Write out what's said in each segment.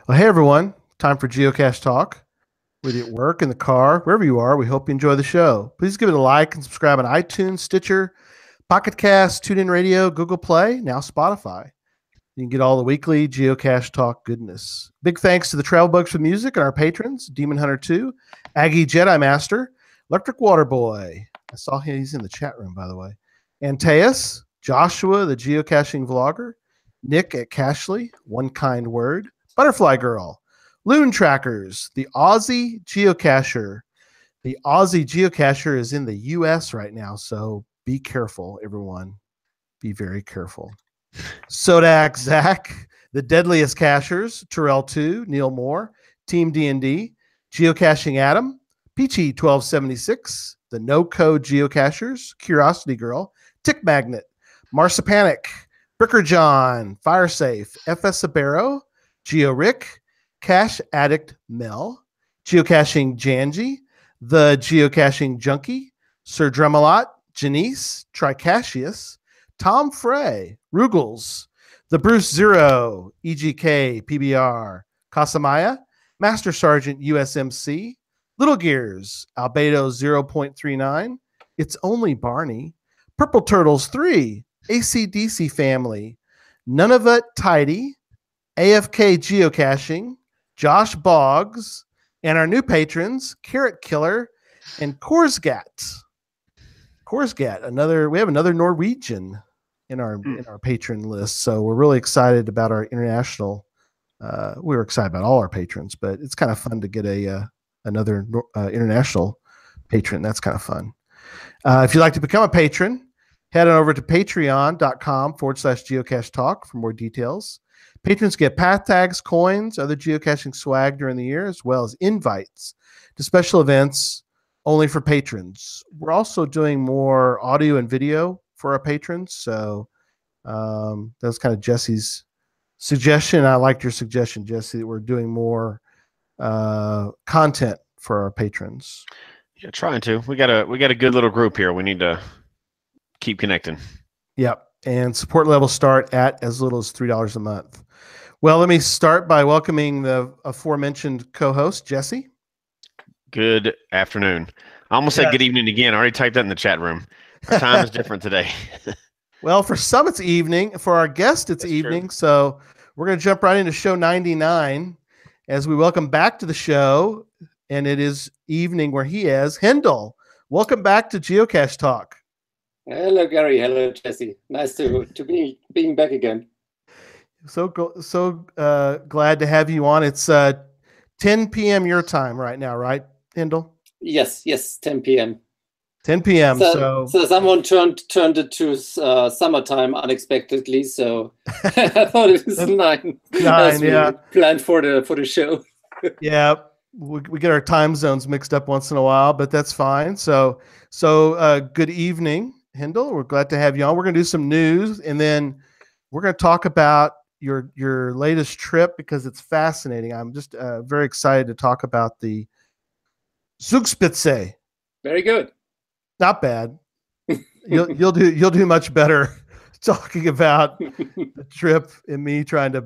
Well, hey everyone, time for Geocache Talk. Whether you're at work, in the car, wherever you are, we hope you enjoy the show. Please give it a like and subscribe on iTunes, Stitcher, Pocket Cast, TuneIn Radio, Google Play, now Spotify. You can get all the weekly Geocache Talk goodness. Big thanks to the Travel Bugs for Music and our patrons, Demon Hunter 2, Aggie Jedi Master, Electric Water Boy. I saw him, he's in the chat room, by the way. Antaeus, Joshua, the geocaching vlogger, Nick at Cashley, One Kind Word, Butterfly Girl, Loon Trackers, the Aussie Geocacher. The Aussie Geocacher is in the U.S. right now, so be careful, everyone. Be very careful. Sodak Zach, the Deadliest Cachers, Terrell 2, Neil Moore, Team D&D, Geocaching Adam, Peachy 1276, the No Code Geocachers, Curiosity Girl, Tick Magnet, Marsipanic, Bricker John, Firesafe, FS Sabero, Geo Rick, Cache Addict Mel, Geocaching Janji, the Geocaching Junkie, Sir Drumalot, Janice, Tricassius, Tom Frey, Rugels, the Bruce Zero, EGK, PBR, Casamaya, Master Sergeant USMC, Little Gears, Albedo 0.39, It's Only Barney, Purple Turtles 3, ACDC Family, None of It Tidy, AFK Geocaching, Josh Boggs, and our new patrons, Carrot Killer and Korsgat. Korsgat, we have another Norwegian in our patron list, so we're really excited about our international. We were excited about all our patrons, but it's kind of fun to get another international patron. That's kind of fun. If you'd like to become a patron, head on over to patreon.com/geocache talk for more details. Patrons get path tags, coins, other geocaching swag during the year, as well as invites to special events only for patrons. We're also doing more audio and video for our patrons. So that was kind of Jesse's suggestion. I liked your suggestion, Jesse, that we're doing more content for our patrons. Yeah, trying to. We got a good little group here. We need to keep connecting. Yep. And support levels start at as little as $3 a month. Well, let me start by welcoming the aforementioned co-host, Jesse. Good afternoon. I almost said good evening again. I already typed that in the chat room. Our time is different today. Well, for some, it's evening. For our guest, it's evening. True. So we're going to jump right into show 99 as we welcome back to the show. And it is evening where he is. Hendl, welcome back to Geocache Talk. Hello, Gary. Hello, Jesse. Nice to be being back again. So glad to have you on. It's 10 p.m. your time right now, right, Hendl? Yes, 10 p.m. 10 p.m. So someone turned it to summertime unexpectedly. So I thought it was 9. 9, yeah. Planned for the show. Yeah, we get our time zones mixed up once in a while, but that's fine. So good evening, Hendl. We're glad to have you on. We're going to do some news, and then we're going to talk about your latest trip because it's fascinating. I'm just very excited to talk about the Zugspitze. Very good. Not bad. You'll do much better talking about the trip and me trying to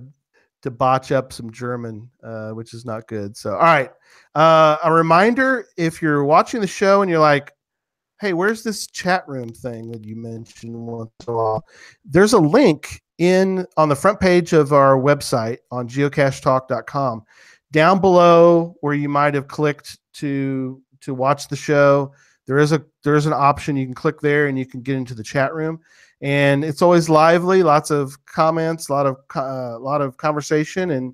botch up some German, which is not good. So, all right. A reminder, if you're watching the show and you're like, hey, where's this chat room thing that you mentioned once in a while? There's a link on the front page of our website on geocachetalk.com. Down below where you might have clicked to watch the show, there is an option you can click there and you can get into the chat room. And it's always lively, lots of comments, a lot of conversation, and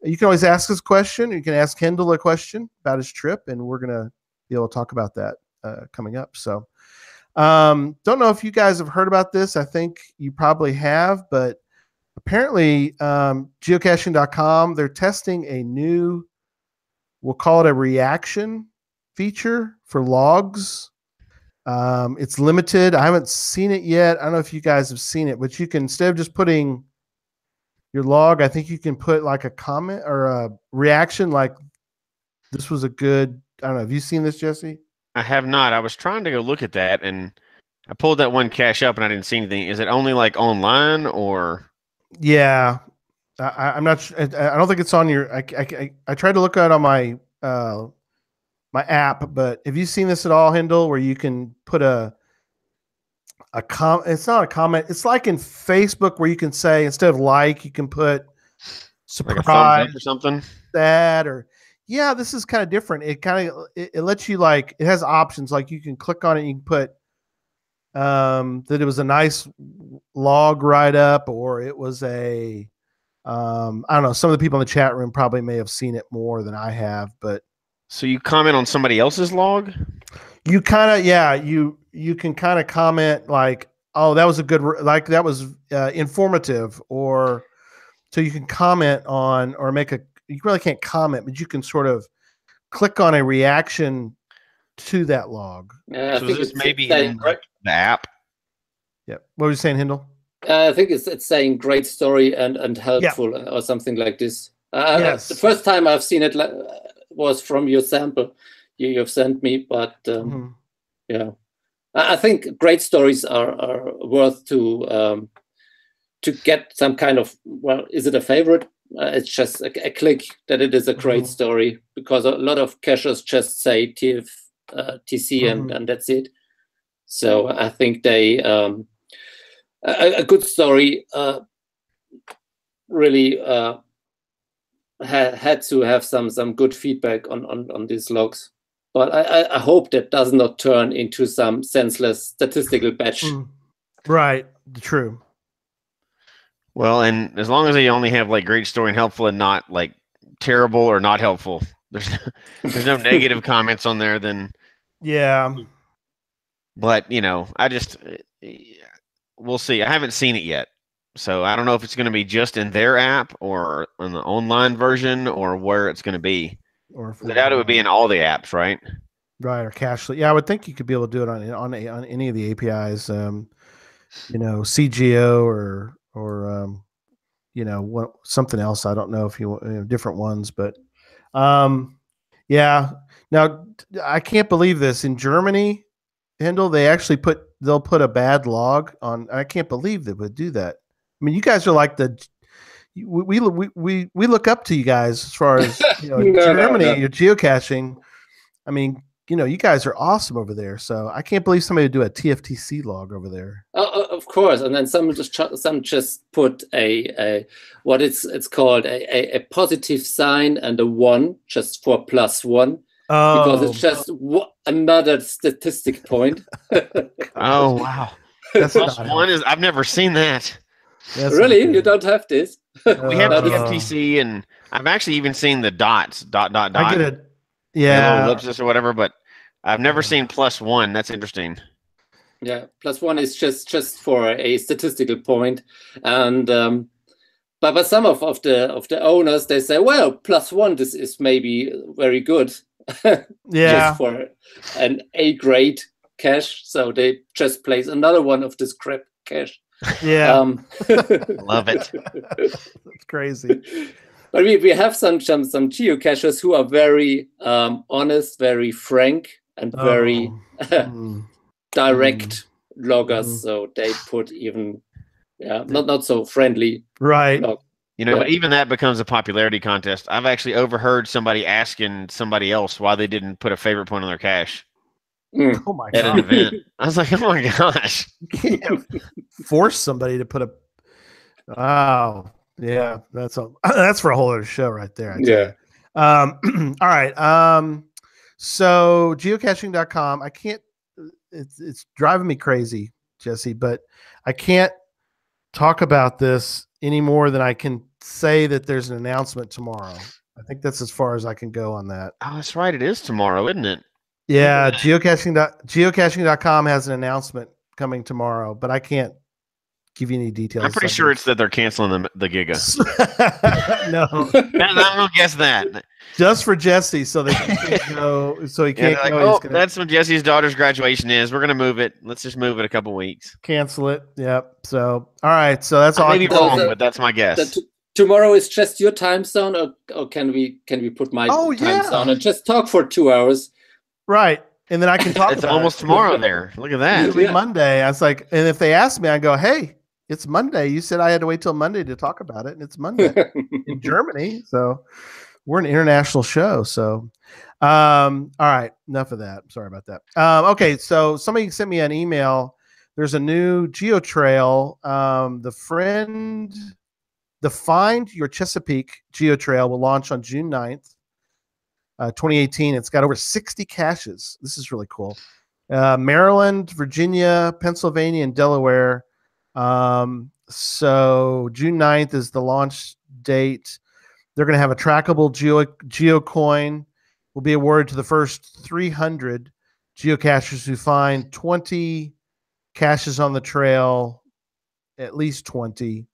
you can always ask us a question. You can ask Hendl a question about his trip, and we're gonna be able to talk about that coming up. So, don't know if you guys have heard about this. I think you probably have, but apparently, geocaching.com, they're testing a new, we'll call it a reaction feature for logs. It's limited. I haven't seen it yet. I don't know if you guys have seen it, but you can, instead of just putting your log, I think you can put like a comment or a reaction, like this was a good, I don't know. Have you seen this, Jesse? I have not. I was trying to go look at that, and I pulled that one cache up and I didn't see anything. Is it only like online or? Yeah. I'm not. I don't think it's on your. I tried to look at it on my my app, but have you seen this at all, Hendl? Where you can put a It's not a comment. It's like in Facebook where you can say instead of like, you can put surprise, like a thumbs up or something. That or yeah, this is kind of different. It kind of it lets you like it has options like you can click on it. And you can put that it was a nice log write up, or it was a I don't know. Some of the people in the chat room probably may have seen it more than I have, but so you comment on somebody else's log. You kind of you can kind of comment like, oh, that was a good like that was informative, or so you can comment on or make a. You really can't comment, but you can sort of click on a reaction to that log. I So think this it's maybe saying in the app. Yeah. What were you saying, Hendl? I think it's saying great story and helpful or something like this. Yes. The first time I've seen it was from your sample you've sent me, but yeah, I think great stories are worth to get some kind of, well, is it a favorite? It's just a click that it is a great story, because a lot of cachers just say TF, TC and that's it. So I think they a good story really had to have some good feedback on these logs. But I hope that does not turn into some senseless statistical batch. Right. True. Well, and as long as they only have like great story and helpful and not like terrible or not helpful, there's no negative comments on there, then yeah. But we'll see. I haven't seen it yet, so I don't know if it's going to be just in their app or in the online version or where it's going to be. Or I doubt it would be in all the apps, right? Right, or Cachely. Yeah, I would think you could be able to do it on any of the APIs. CGO or something else. I don't know if you different ones, but yeah. Now I can't believe this in Germany, Hendl. They actually they'll put a bad log on. I can't believe they would do that. I mean, you guys are like we look up to you guys as far as Germany. Your geocaching. I mean, you guys are awesome over there. So I can't believe somebody would do a TFTC log over there. Of course, and then some just put a what it's called a positive sign and a 1 just for +1. Because it's just another statistic point. Oh wow! That's +1 is. I've never seen that. Really, you don't have this? We have TFTC, and I've actually even seen the dots. Dot. I get it. Yeah, ellipsis or whatever, but I've never seen +1. That's interesting. Yeah, +1 is just for a statistical point, and but some of the owners, they say, well, +1 this is maybe very good. Yeah, just for an A grade cache, so they just place another one of this crap cache. Yeah, love it. That's crazy. But we have some geocachers who are very honest, very frank, and very direct loggers. So they put even not so friendly. Right. But even that becomes a popularity contest. I've actually overheard somebody asking somebody else why they didn't put a favorite point on their cache. Oh my God. At an event. I was like, oh my gosh. You can't force somebody to put a. Oh, yeah. That's for a whole other show right there. Yeah. All right. So geocaching.com. I can't. It's driving me crazy, Jesse, but I can't talk about this any more than I can say that there's an announcement tomorrow. I think that's as far as I can go on that. Oh, that's right. It is tomorrow, isn't it? Yeah. Geocaching.com has an announcement coming tomorrow, but I can't give you any details. I'm pretty sure it's that they're canceling the Giga. No. I'm going to guess that. Just for Jesse, so they can't go. So he can't go. That's when Jesse's daughter's graduation is. We're going to move it. Let's just move it a couple weeks. Cancel it. Yep. So, all right. So that's all. I may be wrong, but that's my guess. Tomorrow is just your time zone, or can we put my time zone and just talk for 2 hours? Right. And then I can talk. It's almost tomorrow there. Look at that. It'll be Monday. I was like, and if they ask me, I go, hey, It's Monday. You said I had to wait till Monday to talk about it, and it's Monday in Germany. So we're an international show. So, all right, enough of that. Sorry about that. Okay, so somebody sent me an email. There's a new GeoTrail. The Find Your Chesapeake GeoTrail will launch on June 9th, 2018. It's got over 60 caches. This is really cool. Maryland, Virginia, Pennsylvania, and Delaware. So June 9th is the launch date. They're going to have a trackable geocoin will be awarded to the first 300 geocachers who find 20 caches on the trail, at least 20.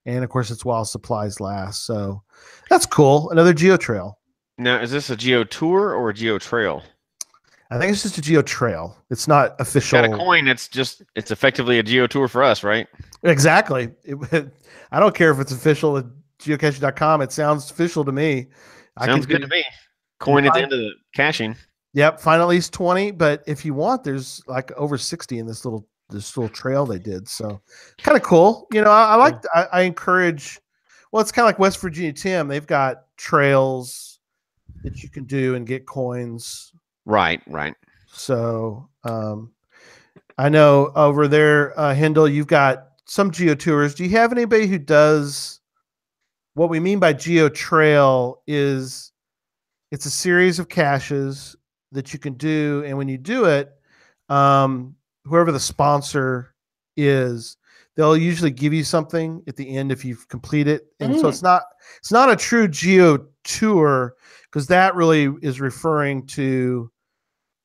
And of course, it's while supplies last. So that's cool. Another GeoTrail. Now, is this a Geo Tour or a Geo Trail? I think it's just a GeoTrail. It's not official. Got a coin. It's effectively a Geo Tour for us, right? Exactly. I don't care if it's official at geocaching.com. It sounds official to me. Sounds good to me. Coin at the end of the caching. Yep. Find at least 20. But if you want, there's like over 60 in this little trail they did. So kind of cool. You know, I encourage, well, it's kind of like West Virginia Tim. They've got trails that you can do and get coins. Right. So I know over there, Hendl, you've got some GeoTours. Do you have anybody who does what we mean by GeoTrail is it's a series of caches that you can do. And when you do it, whoever the sponsor is, they'll usually give you something at the end if you've completed it. And so it's not a true Geo Tour, because that really is referring to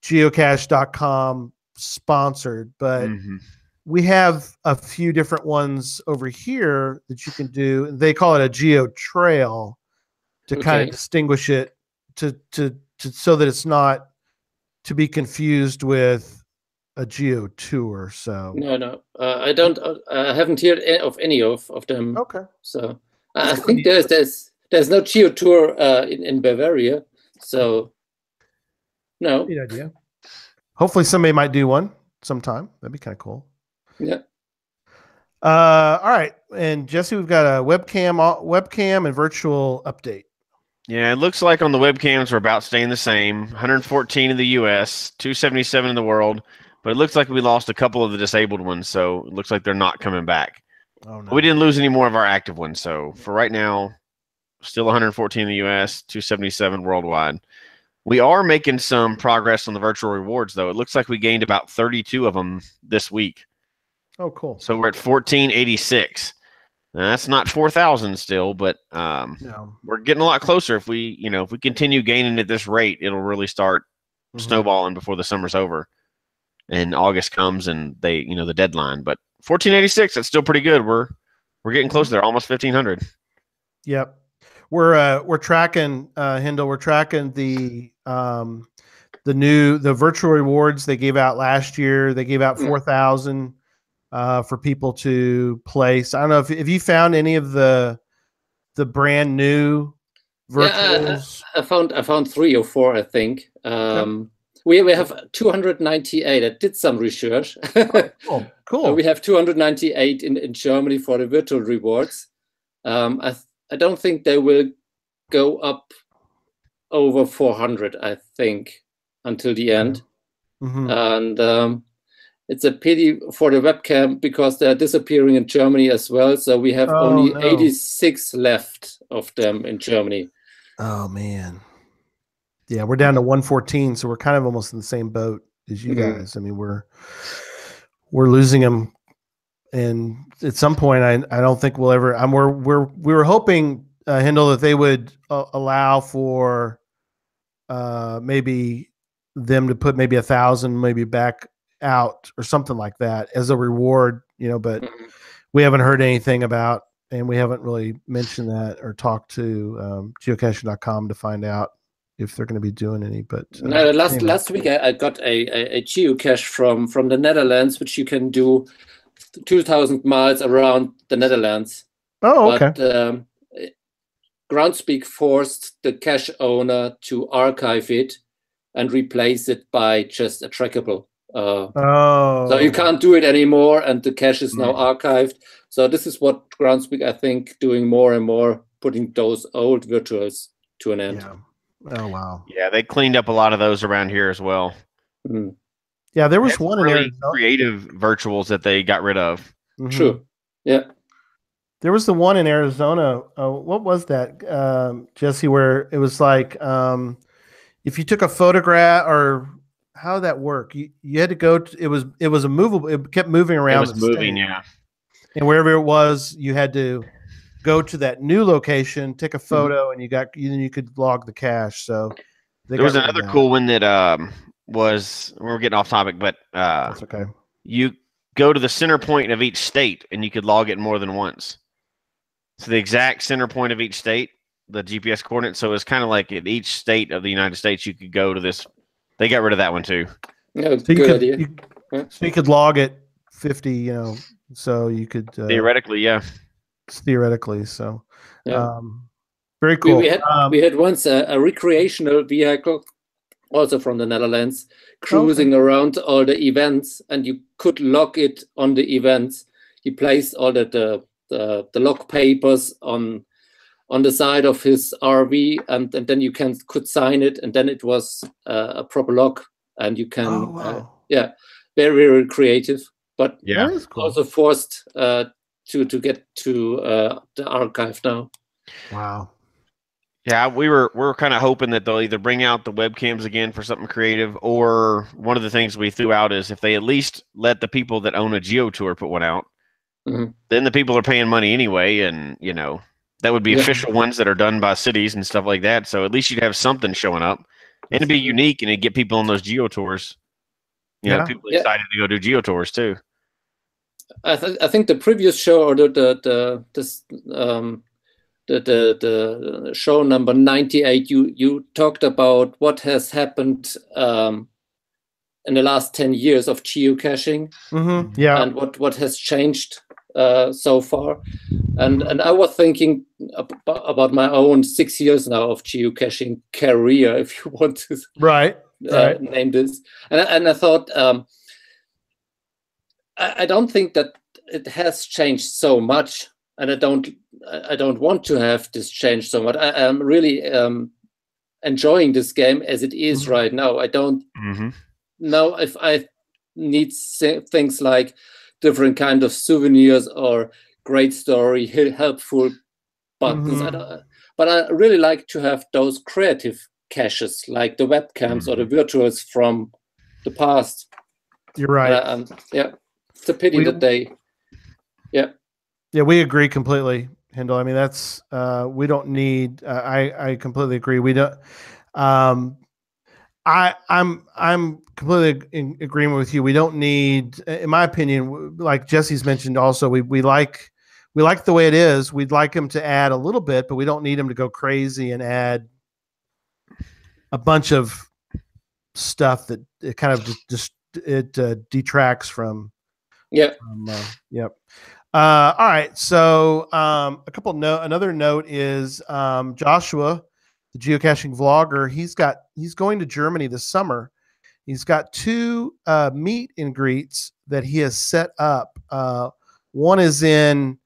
geocache.com sponsored, but we have a few different ones over here that you can do. They call it a Geo Trail to kind of distinguish it to so that it's not to be confused with a Geo Tour. So no, I don't. I haven't heard of any of them. Okay, so I think there's no Geo Tour in Bavaria. So no. Neat idea. Hopefully somebody might do one sometime. That'd be kind of cool. Yeah. All right. And Jesse, we've got a webcam and virtual update. Yeah, it looks like on the webcams we're about staying the same. 114 in the US, 277 in the world. But it looks like we lost a couple of the disabled ones, so it looks like they're not coming back. Oh, no. We didn't lose any more of our active ones, so for right now, still 114 in the US, 277 worldwide. We are making some progress on the virtual rewards, though. It looks like we gained about 32 of them this week. Oh, cool. So we're at 1486. Now, that's not 4,000 still, but we're getting a lot closer. If we continue gaining at this rate, it'll really start snowballing before the summer's over and August comes and the deadline. But 1486, that's still pretty good. We're getting close there, almost 1,500. Yep. We're tracking Hendl. We're tracking the virtual rewards they gave out last year. They gave out 4,000 for people to place. I don't know if you found any of the brand new virtuals. Yeah, I found 3 or 4, I think. We have 298. I did some research. Oh, cool. We have 298 in Germany for the virtual rewards. I don't think they will go up over 400, I think, until the end. And it's a pity for the webcam because they're disappearing in Germany as well. So we have only 86 left of them in Germany. Oh, man. Yeah, we're down to 114, so we're kind of almost in the same boat as you guys. I mean, we're losing them. And at some point, I don't think we'll ever. We were hoping, Hendl, that they would allow for maybe them to put maybe 1,000 maybe back out or something like that as a reward, But we haven't heard anything about, and we haven't really mentioned that or talked to geocaching.com to find out if they're going to be doing any. But last week I got a geocache from the Netherlands, which you can do 2,000 miles around the Netherlands. Oh, okay. But Groundspeak forced the cache owner to archive it and replace it by just a trackable. So you can't do it anymore, and the cache is now archived. So this is what Groundspeak, I think, doing more and more, putting those old virtuals to an end. Yeah. Oh wow. Yeah, they cleaned up a lot of those around here as well. Yeah, there was one really in Arizona. Creative virtuals that they got rid of. True. Yeah. There was the one in Arizona. What was that, Jesse? Where it was like, if you took a photograph, or how did that work? You had to go. It was a movable. It kept moving around. It was moving, state. yeah. And wherever it was, you had to go to that new location, take a photo, and you could log the cache. So there was another cool one that we're getting off topic, but that's okay. You go to the center point of each state, and you could log it more than once. So the exact center point of each state, the GPS coordinates. So it's kind of like at each state of the United States, you could go to this. They got rid of that one too. Yeah, so good idea. So you could log it 50, so you could theoretically, yeah. Theoretically, so very cool. We had once a recreational vehicle, also from the Netherlands, cruising around all the events, and you could log it on the events. He placed all the log papers on the side of his RV, and then you could sign it, and then it was a proper log, and you can very, very creative, but also forced to get to the archive now. Wow. Yeah, we're kind of hoping that they'll either bring out the webcams again for something creative, or one of the things we threw out is if they at least let the people that own a GeoTour put one out. Then the people are paying money anyway, and that would be official ones that are done by cities and stuff like that. So at least you'd have something showing up, and it'd be unique, and it'd get people on those geotours. People excited to go do geotours too. I think the previous show, or the show number 98, you talked about what has happened in the last 10 years of geocaching, and what has changed so far, and I was thinking about my own 6 years now of geocaching career, if you want to name this, and I thought I don't think that it has changed so much, and I don't want to have this change so much. I am really enjoying this game as it is right now. I don't know if I need things like different kind of souvenirs or great story, helpful buttons. But I really like to have those creative caches, like the webcams or the virtuals from the past. You're right. It's a pity that they. Yeah, we agree completely, Hendl. I mean, that's we don't need. I completely agree. We don't. I'm completely in agreement with you. We don't need, in my opinion, like Jesse's mentioned also, we like the way it is. We'd like him to add a little bit, but we don't need him to go crazy and add a bunch of stuff that it kind of just detracts from. Yep. All right. So another note is Joshua, the geocaching vlogger, he's going to Germany this summer. He's got 2 meet and greets that he has set up. One is in,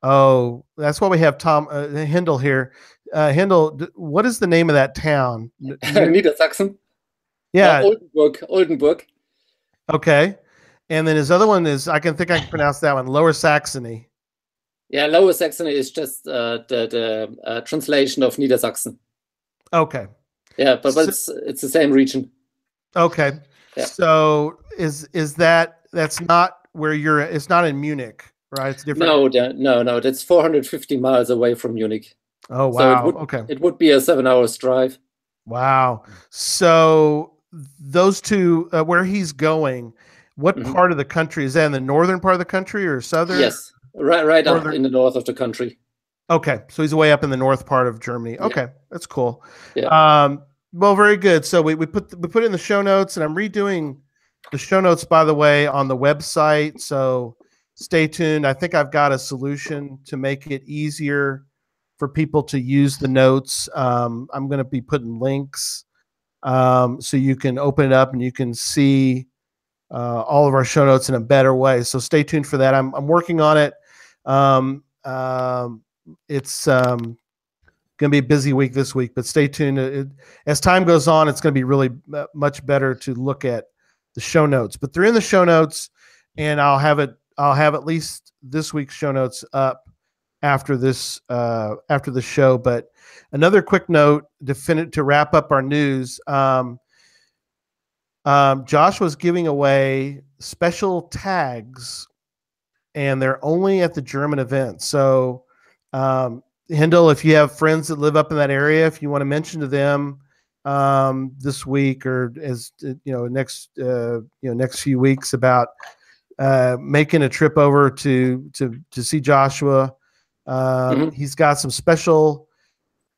that's why we have Tom Hendl here. Hendl, what is the name of that town? Niedersachsen. Yeah. Oldenburg. Okay. And then his other one is, I can pronounce that one, Lower Saxony. Yeah, Lower Saxony is just the translation of Niedersachsen. Okay. Yeah, but it's the same region. Okay. Yeah. So that's not where it's not in Munich, right? It's different. No. That's 450 miles away from Munich. Oh, wow. So it would be a 7-hour drive. Wow. So those 2, where he's going, what part of the country is that? In the northern part of the country or southern? Yes, right up in the north of the country. Okay, so he's way up in the north part of Germany. Okay, yeah. That's cool. Yeah. Well, very good. So we put it in the show notes, and I'm redoing the show notes, by the way, on the website. So stay tuned. I think I've got a solution to make it easier for people to use the notes. I'm going to be putting links so you can open it up and you can see all of our show notes in a better way. So stay tuned for that. I'm working on it. It's going to be a busy week this week, but stay tuned. As time goes on, it's going to be really much better to look at the show notes. But they're in the show notes, and I'll have at least this week's show notes up after this after the show. But another quick note to wrap up our news. Josh was giving away special tags, and they're only at the German event. So, Hendl, if you have friends that live up in that area, if you want to mention to them this week or next few weeks about making a trip over to see Joshua, he's got some special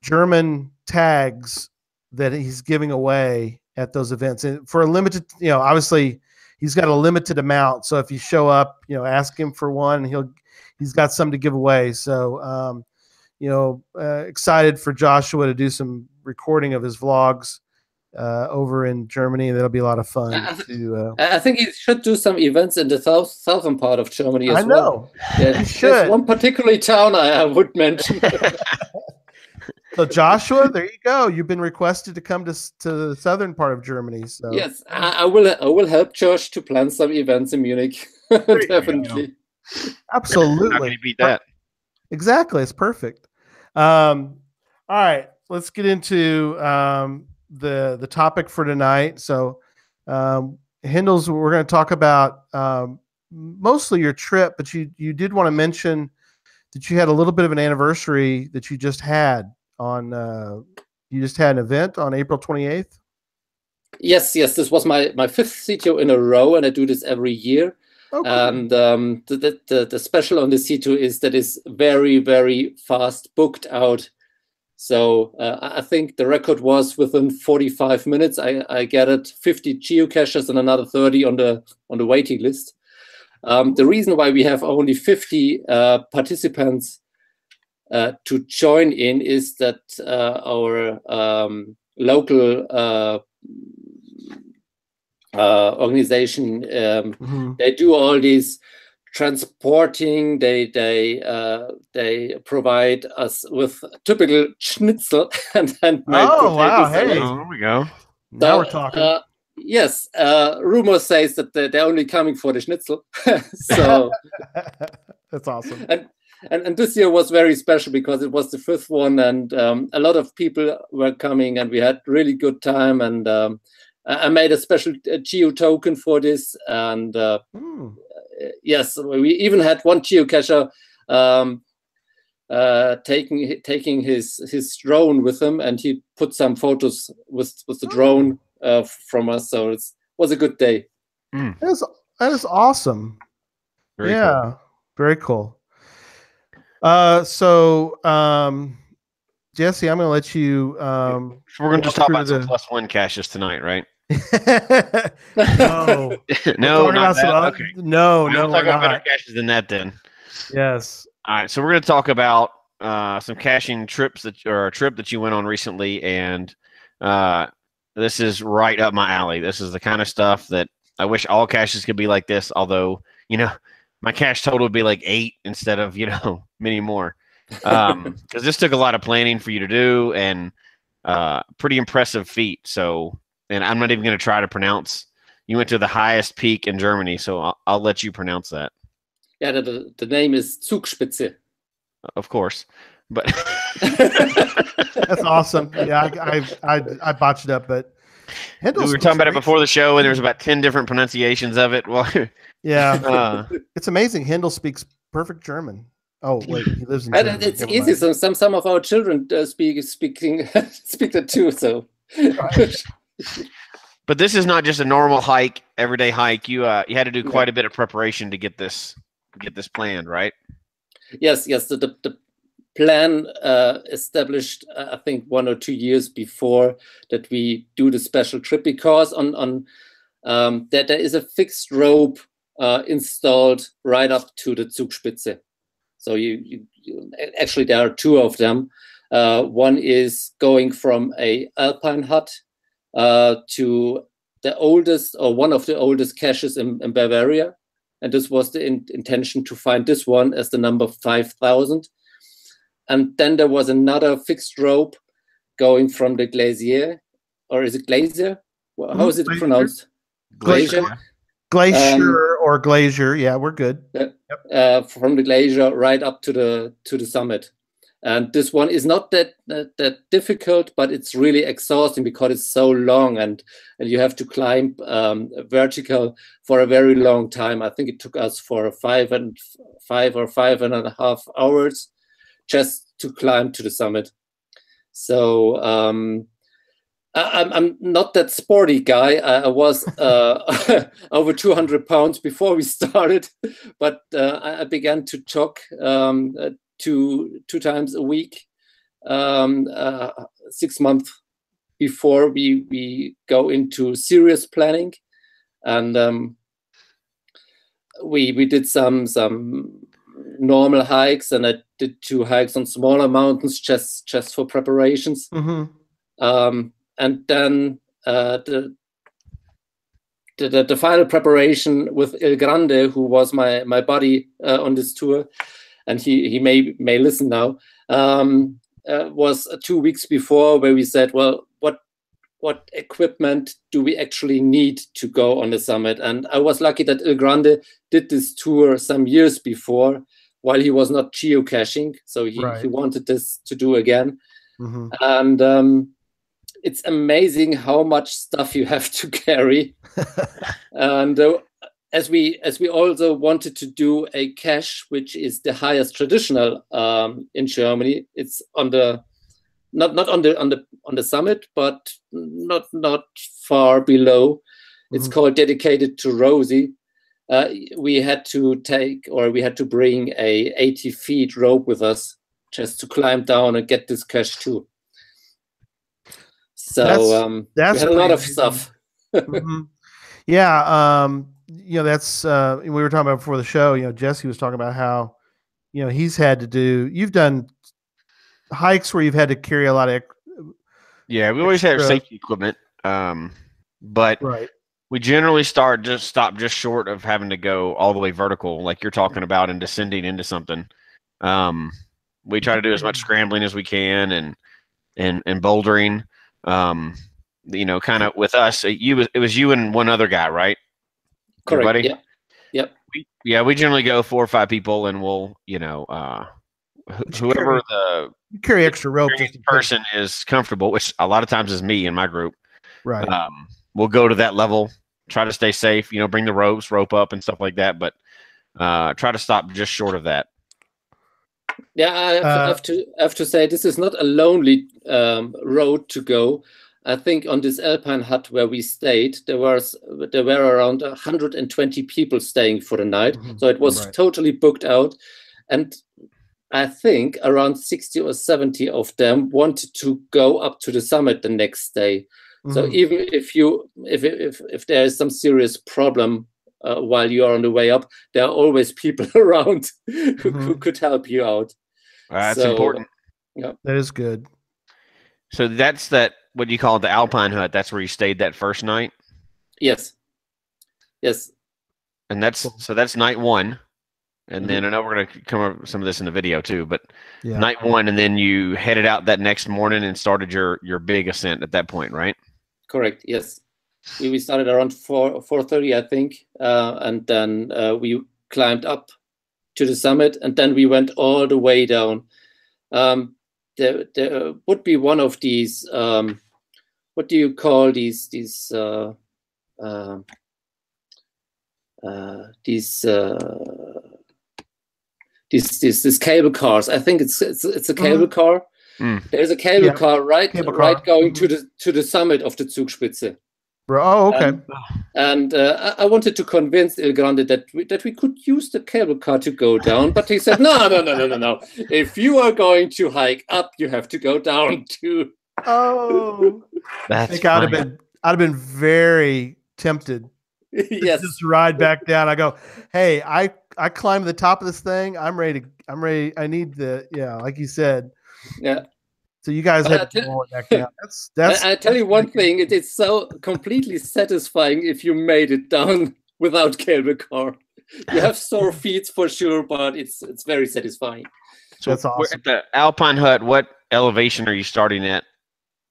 German tags that he's giving away at those events, and for a limited, obviously he's got a limited amount. So if you show up, ask him for one, he's got some to give away. So, excited for Joshua to do some recording of his vlogs over in Germany. That'll be a lot of fun. I think he should do some events in the southern part of Germany as well. I know. Yeah, he should. There's one particular town I would mention. So Joshua, there you go. You've been requested to come to the southern part of Germany. So yes, I will help Josh to plan some events in Munich. Definitely. Absolutely. How can you beat that? Exactly. It's perfect. All right, let's get into the topic for tonight. So Hendl's, we're going to talk about mostly your trip, but you did want to mention that you had a little bit of an anniversary that you just had you just had an event on April 28th. Yes, this was my 5th CTO in a row, and I do this every year. Oh, cool. And the special on the C2 is that it's very, very fast booked out. So I think the record was within 45 minutes. I gathered 50 geocaches and another 30 on the waiting list. The reason why we have only 50 participants to join in is that our local organization, they do all these transporting. They provide us with typical schnitzel and handmade Oh wow! Hey, there we go. Now we're talking. Yes, rumor says that they're only coming for the schnitzel. So that's awesome. And this year was very special because it was the 5th one, and a lot of people were coming, and we had really good time. And I made a special geo token for this, and yes, we even had one geocacher taking his drone with him, and he put some photos with the drone from us. So it was a good day. That is awesome. Very cool. Very cool. Jesse, I'm going to let you. So we're going to just talk about some +1 caches tonight, right? No, no, not that. Okay. No, we'll talk about better caches than that then. Yes. All right, so we're going to talk about some caching trips or a trip that you went on recently, and this is right up my alley. This is the kind of stuff that I wish all caches could be like this. Although, my cache total would be like 8 instead of many more. Because this took a lot of planning for you to do, and pretty impressive feat. So, and I'm not even going to try to pronounce. You went to the highest peak in Germany, so I'll let you pronounce that. Yeah, the name is Zugspitze. Of course, but that's awesome. Yeah, I botched it up, but we were talking about it before the show, and there's about 10 different pronunciations of it. Well, yeah, it's amazing. Hendl speaks perfect German. Oh wait, he lives in Germany. It's easy. Some of our children speak that too. So, but this is not just a normal hike, everyday hike. You had to do quite a bit of preparation to get this planned, right? Yes. The plan established, I think, 1 or 2 years before that we do the special trip, because on that there is a fixed rope installed right up to the Zugspitze. So you actually there are 2 of them. One is going from a alpine hut to the oldest, or one of the oldest caches in Bavaria. And this was the intention, to find this one as the number 5,000. And then there was another fixed rope going from the glacier, or is it glacier? How is it pronounced? Glacier. Glacier or glacier. Yeah, we're good. From the glacier right up to the summit. And this one is not that difficult, but it's really exhausting because it's so long, and you have to climb vertical for a very long time. I think it took us for 5.5 hours just to climb to the summit. So I'm not that sporty guy. I was over 200 pounds before we started, but I began to jog two times a week 6 months before we go into serious planning. And we did some normal hikes, and I did 2 hikes on smaller mountains just for preparations. And then the final preparation with Il Grande, who was my buddy on this tour, and he may listen now, was 2 weeks before, where we said, well, what equipment do we actually need to go on the summit? And I was lucky that Il Grande did this tour some years before, while he was not geocaching, so he wanted this to do again. And it's amazing how much stuff you have to carry. And as we also wanted to do a cache, which is the highest traditional in Germany. It's on the not on the summit, but not far below. It's called Dedicated to Rosie. We had to bring a 80 feet rope with us just to climb down and get this cache too. So we had a lot of stuff. Yeah. That's we were talking about before the show. Jesse was talking about how he's had to do. You've done hikes where you've had to carry a lot of. Yeah, we always have safety equipment, but we generally stop just short of having to go all the way vertical, like you're talking about, and descending into something. We try to do as much scrambling as we can, and bouldering. Kind of with us, it was you and one other guy, right? Correct. Buddy? Yeah. Yep. We generally go 4 or 5 people, and we'll, whoever you carry extra rope person is comfortable, which a lot of times is me and my group. Right. We'll go to that level, try to stay safe, bring the rope up and stuff like that, but try to stop just short of that. Yeah, I have to say, this is not a lonely road to go. I think on this Alpine hut where we stayed, there were around 120 people staying for the night. So it was totally booked out. And I think around 60 or 70 of them wanted to go up to the summit the next day. So even if there is some serious problem while you are on the way up, there are always people around who could help you out. That's important. Yeah, that is good. So that's that. What do you call it? The Alpine hut. That's where you stayed that first night. Yes. And that's night 1. And then I know we're going to come up with some of this in the video too, but night 1, and then you headed out that next morning and started your big ascent at that point, right? Correct. Yes. We started around 4:30, I think, and then we climbed up to the summit, and then we went all the way down. There would be one of these. What do you call these cable cars? I think it's a cable car. There's a cable car right going to the summit of the Zugspitze. Oh, okay. And I wanted to convince Il Grande that we could use the cable car to go down, but he said, no. If you are going to hike up, you have to go down too. Oh, that's I'd have been very tempted. Yes, just ride back down. I go, hey, I climbed the top of this thing. I'm ready. I need like you said. Yeah. So you guys had to go back down. I tell you one thing, it is so completely satisfying if you made it down without cable car. You have sore feet for sure, but it's very satisfying. So that's awesome. We're at the Alpine Hut, what elevation are you starting at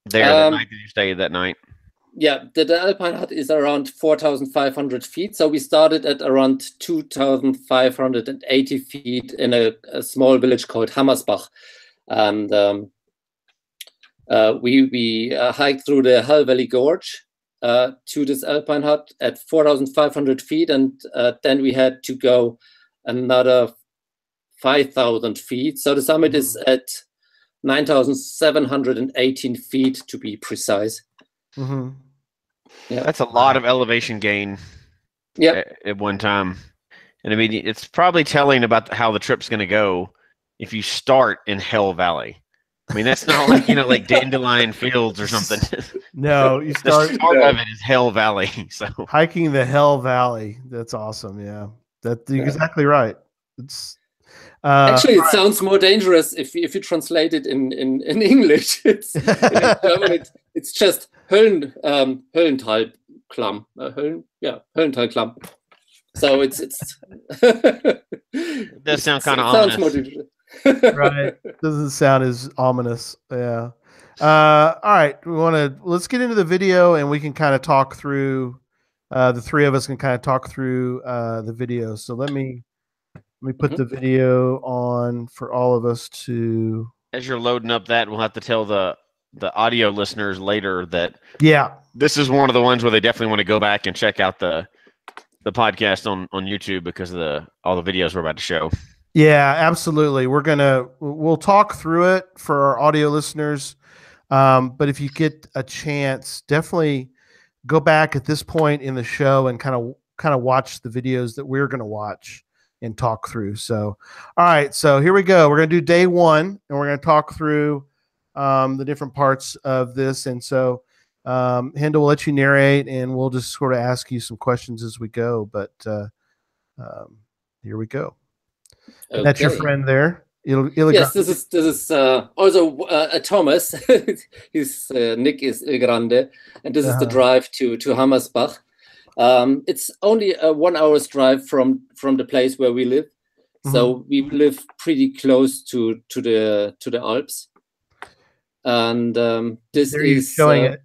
there the night that you stayed that night? Yeah, the Alpine Hut is around 4,500 feet. So we started at around 2,580 feet in a small village called Hammersbach. And we hiked through the Hull Valley Gorge to this Alpine Hut at 4,500 feet. And then we had to go another 5,000 feet. So the summit is at 9,718 feet to be precise. Mm-hmm. Yeah, that's a lot of elevation gain. At one time, and I mean it's probably telling about how the trip's going to go if you start in Hell Valley. I mean that's not like like Dandelion Fields or something. No, you start. The start of it is Hell Valley. So hiking the Hell Valley, that's awesome. Yeah, that's exactly right. It's. Actually, it sounds more dangerous if you translate it in English. It's in German. It's just Höllentalklamm. Höllentalklamm. So it's. It does sound kind of ominous. Sounds more dangerous. Right. Doesn't sound as ominous. Yeah. All right. Let's get into the video and we can kind of talk through. The three of us can kind of talk through the video. So let me put the video on for all of us to. As you're loading up that, we'll have to tell the audio listeners later that this is one of the ones where they definitely want to go back and check out the podcast on YouTube because of all the videos we're about to show. Yeah, absolutely. We'll talk through it for our audio listeners. But if you get a chance, definitely go back at this point in the show and kind of watch the videos that we're going to watch and talk through. So, all right. So here we go. We're going to do day one and we're going to talk through the different parts of this. And so Hendl will let you narrate and we'll just sort of ask you some questions as we go. But here we go. Okay. That's your friend there. Yes, this is also Thomas. His nick is Il Grande, and this is the drive to Hammersbach. It's only a 1 hour's drive from the place where we live, so we live pretty close to the Alps. And this there is showing it.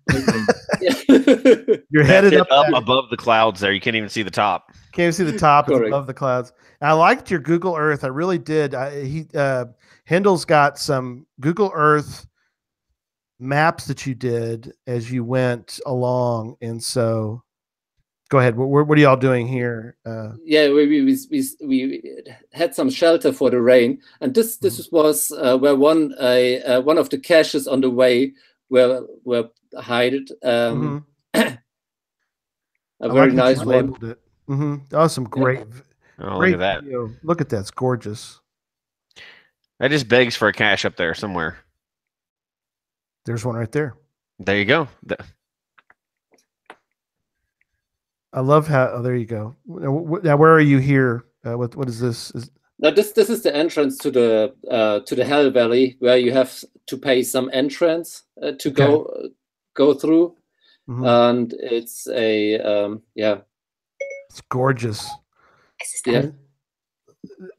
You're headed up above the clouds. There, you can't even see the top. Can't even see the top. It's above the clouds. And I liked your Google Earth. I really did. Hendl's got some Google Earth maps that you did as you went along, and so. Go ahead. What are y'all doing here? We had some shelter for the rain, and this was where one of the caches on the way were hided. A very nice one. It. That was some great. Look at that! Video. Look at that. It's gorgeous. That just begs for a cache up there somewhere. There's one right there. There you go. I love how. Oh, there you go. Now, where are you here? What is this? Now, this is the entrance to the Hell Valley, where you have to pay some entrance to go through, and it's It's gorgeous. Yeah.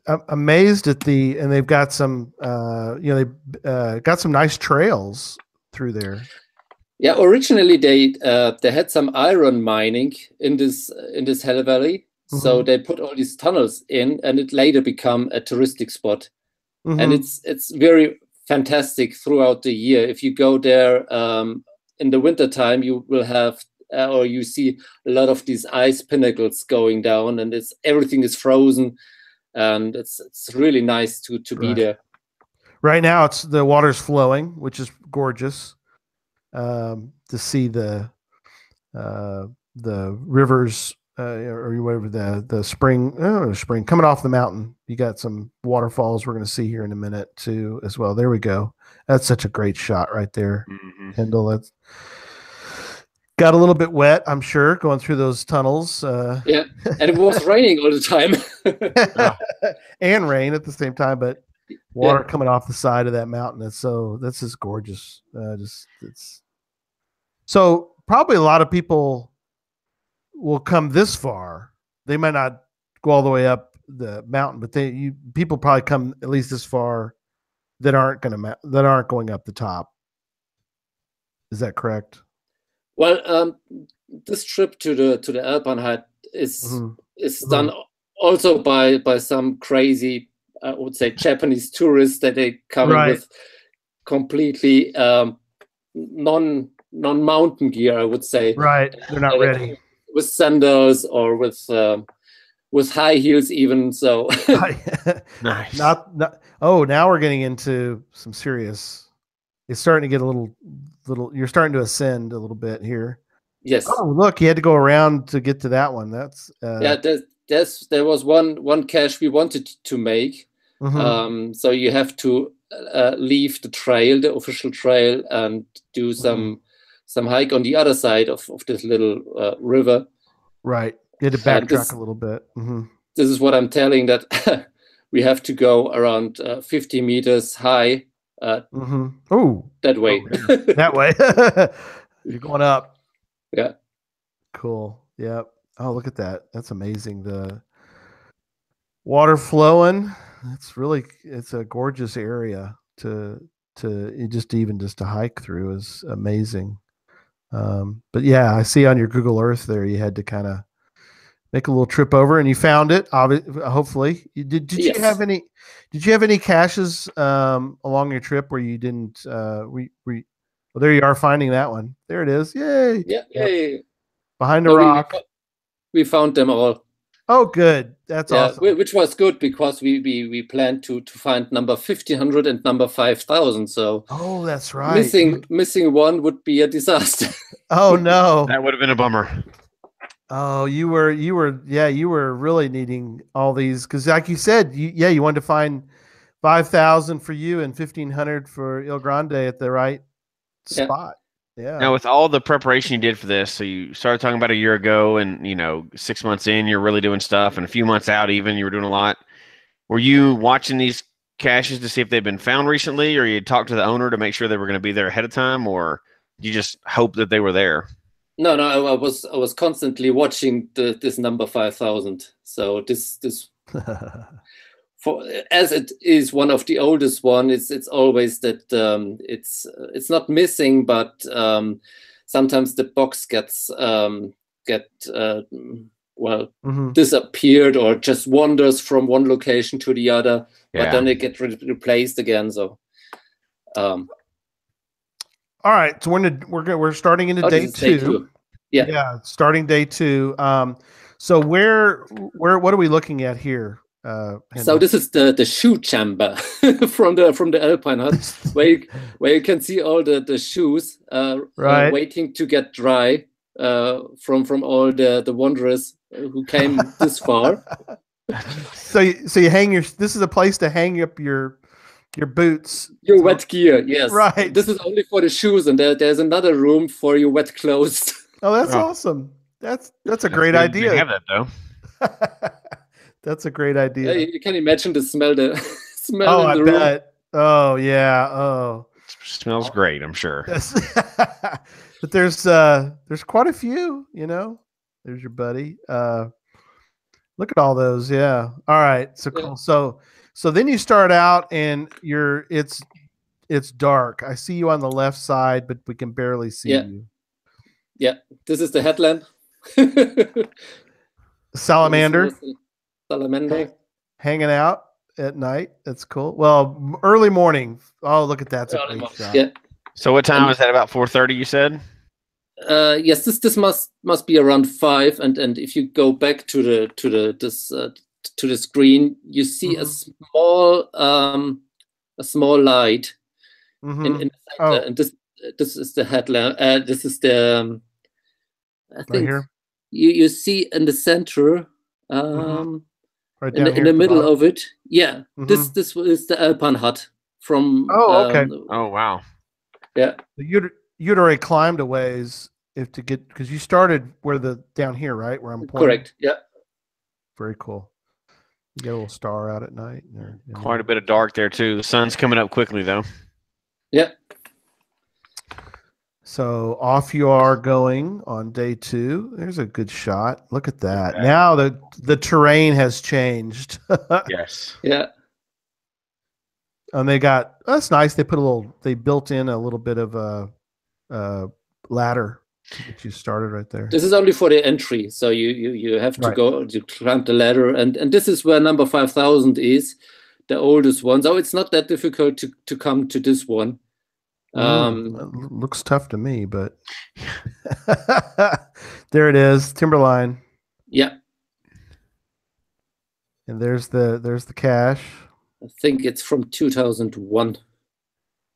I'm amazed at and they've got some. Got some nice trails through there. Yeah, originally they had some iron mining in this Hell Valley, so they put all these tunnels in, and it later become a touristic spot, and it's very fantastic throughout the year. If you go there in the winter time, you will have or you see a lot of these ice pinnacles going down, and everything is frozen, and it's really nice to be there. Right now, the water's flowing, which is gorgeous. To see the rivers or whatever the spring coming off the mountain. You got some waterfalls we're going to see here in a minute too as well. There we go. That's such a great shot right there, Hendl. That's got a little bit wet, I'm sure, going through those tunnels. Yeah, and it was raining all the time. And rain at the same time, but Water coming off the side of that mountain. That's just gorgeous. So probably a lot of people will come this far. They might not go all the way up the mountain, but people probably come at least this far that aren't going up the top. Is that correct? Well, this trip to the Alpenheit is done also by some crazy, I would say, Japanese tourists that they come with completely non-mountain gear, I would say. Right, they're not ready with sandals or with high heels even. So nice. Now we're getting into some serious. It's starting to get a little. You're starting to ascend a little bit here. Yes. Oh, look, you had to go around to get to that one. That's there was one cache we wanted to make. So you have to leave the official trail, and do some hike on the other side of this little river. Right. You had to backtrack a little bit. This is what I'm telling, that we have to go around 50 meters high. Oh, that way. That way. You're going up. Yeah. Cool. Yep. Oh, look at that. That's amazing. The water flowing. It's a gorgeous area to hike through is amazing. But yeah, I see on your Google Earth there, you had to kind of make a little trip over, and you found it. Hopefully, did you have any caches along your trip where you didn't? Well, there you are, finding that one. There it is. Yay! Yeah, yay! Behind a rock. We found them all. Oh, good. That's awesome. Which was good, because we planned to find number 1500 and number 5000. So that's right. Missing one would be a disaster. Oh no, that would have been a bummer. Oh, you were really needing all these, because like you said, you wanted to find 5,000 for you and 1,500 for Il Grande at the right spot. Yeah. Now, with all the preparation you did for this, so you started talking about a year ago, and 6 months in, you're really doing stuff, and a few months out, even you were doing a lot. Were you watching these caches to see if they've been found recently, or you talked to the owner to make sure they were going to be there ahead of time, or you just hope that they were there? No, I was constantly watching this number 5000. So this as it is one of the oldest one, it's always that it's not missing, but sometimes the box gets disappeared, or just wanders from one location to the other, but then it gets replaced again. So all right, so we're starting into day two. Yeah, starting day 2. So what are we looking at here? So this is the shoe chamber from the Alpenheit, where you can see all the shoes waiting to get dry from all the wanderers who came this far. So you hang this is a place to hang up your boots, your wet gear. Yes, right. This is only for the shoes, and there's another room for your wet clothes. Oh, that's awesome. That's a great idea. You have that though. That's a great idea. Yeah, you can imagine the smell. Oh, I bet. Oh yeah. Oh, smells great, I'm sure. But there's quite a few. There's your buddy. Look at all those. Yeah. All right. So cool. So then you start out, and it's dark. I see you on the left side, but we can barely see you. Yeah, this is the headland. Salamander hanging out at night. That's cool. Well, early morning. Oh, look at that. That's a great shot. Yeah. So what time is that? About 4:30, you said? Yes, this must be around 5. And if you go back to the screen, you see a small light in the center, and this is the headland. This is the I think right here. You see in the center, right down in the middle of it. Yeah, this is the Alpenheit from. Oh, okay. Oh, wow. Yeah, you'd already climbed a ways to get, because you started down here, right, where I'm pointing. Correct. Yeah. Very cool. You get a little star out at night. Quite a bit of dark there too. The sun's coming up quickly though. Yeah. So off you are going on day 2. There's a good shot. Look at that. Now the terrain has changed. Yes. Yeah. And that's nice. They built in a little bit of a ladder to get you started right there. This is only for the entry. So you have to go to climb the ladder. And this is where number 5,000 is, the oldest one. So it's not that difficult to come to this one. It looks tough to me, but there it is, Timberline. Yeah. And there's the cache. I think it's from 2001.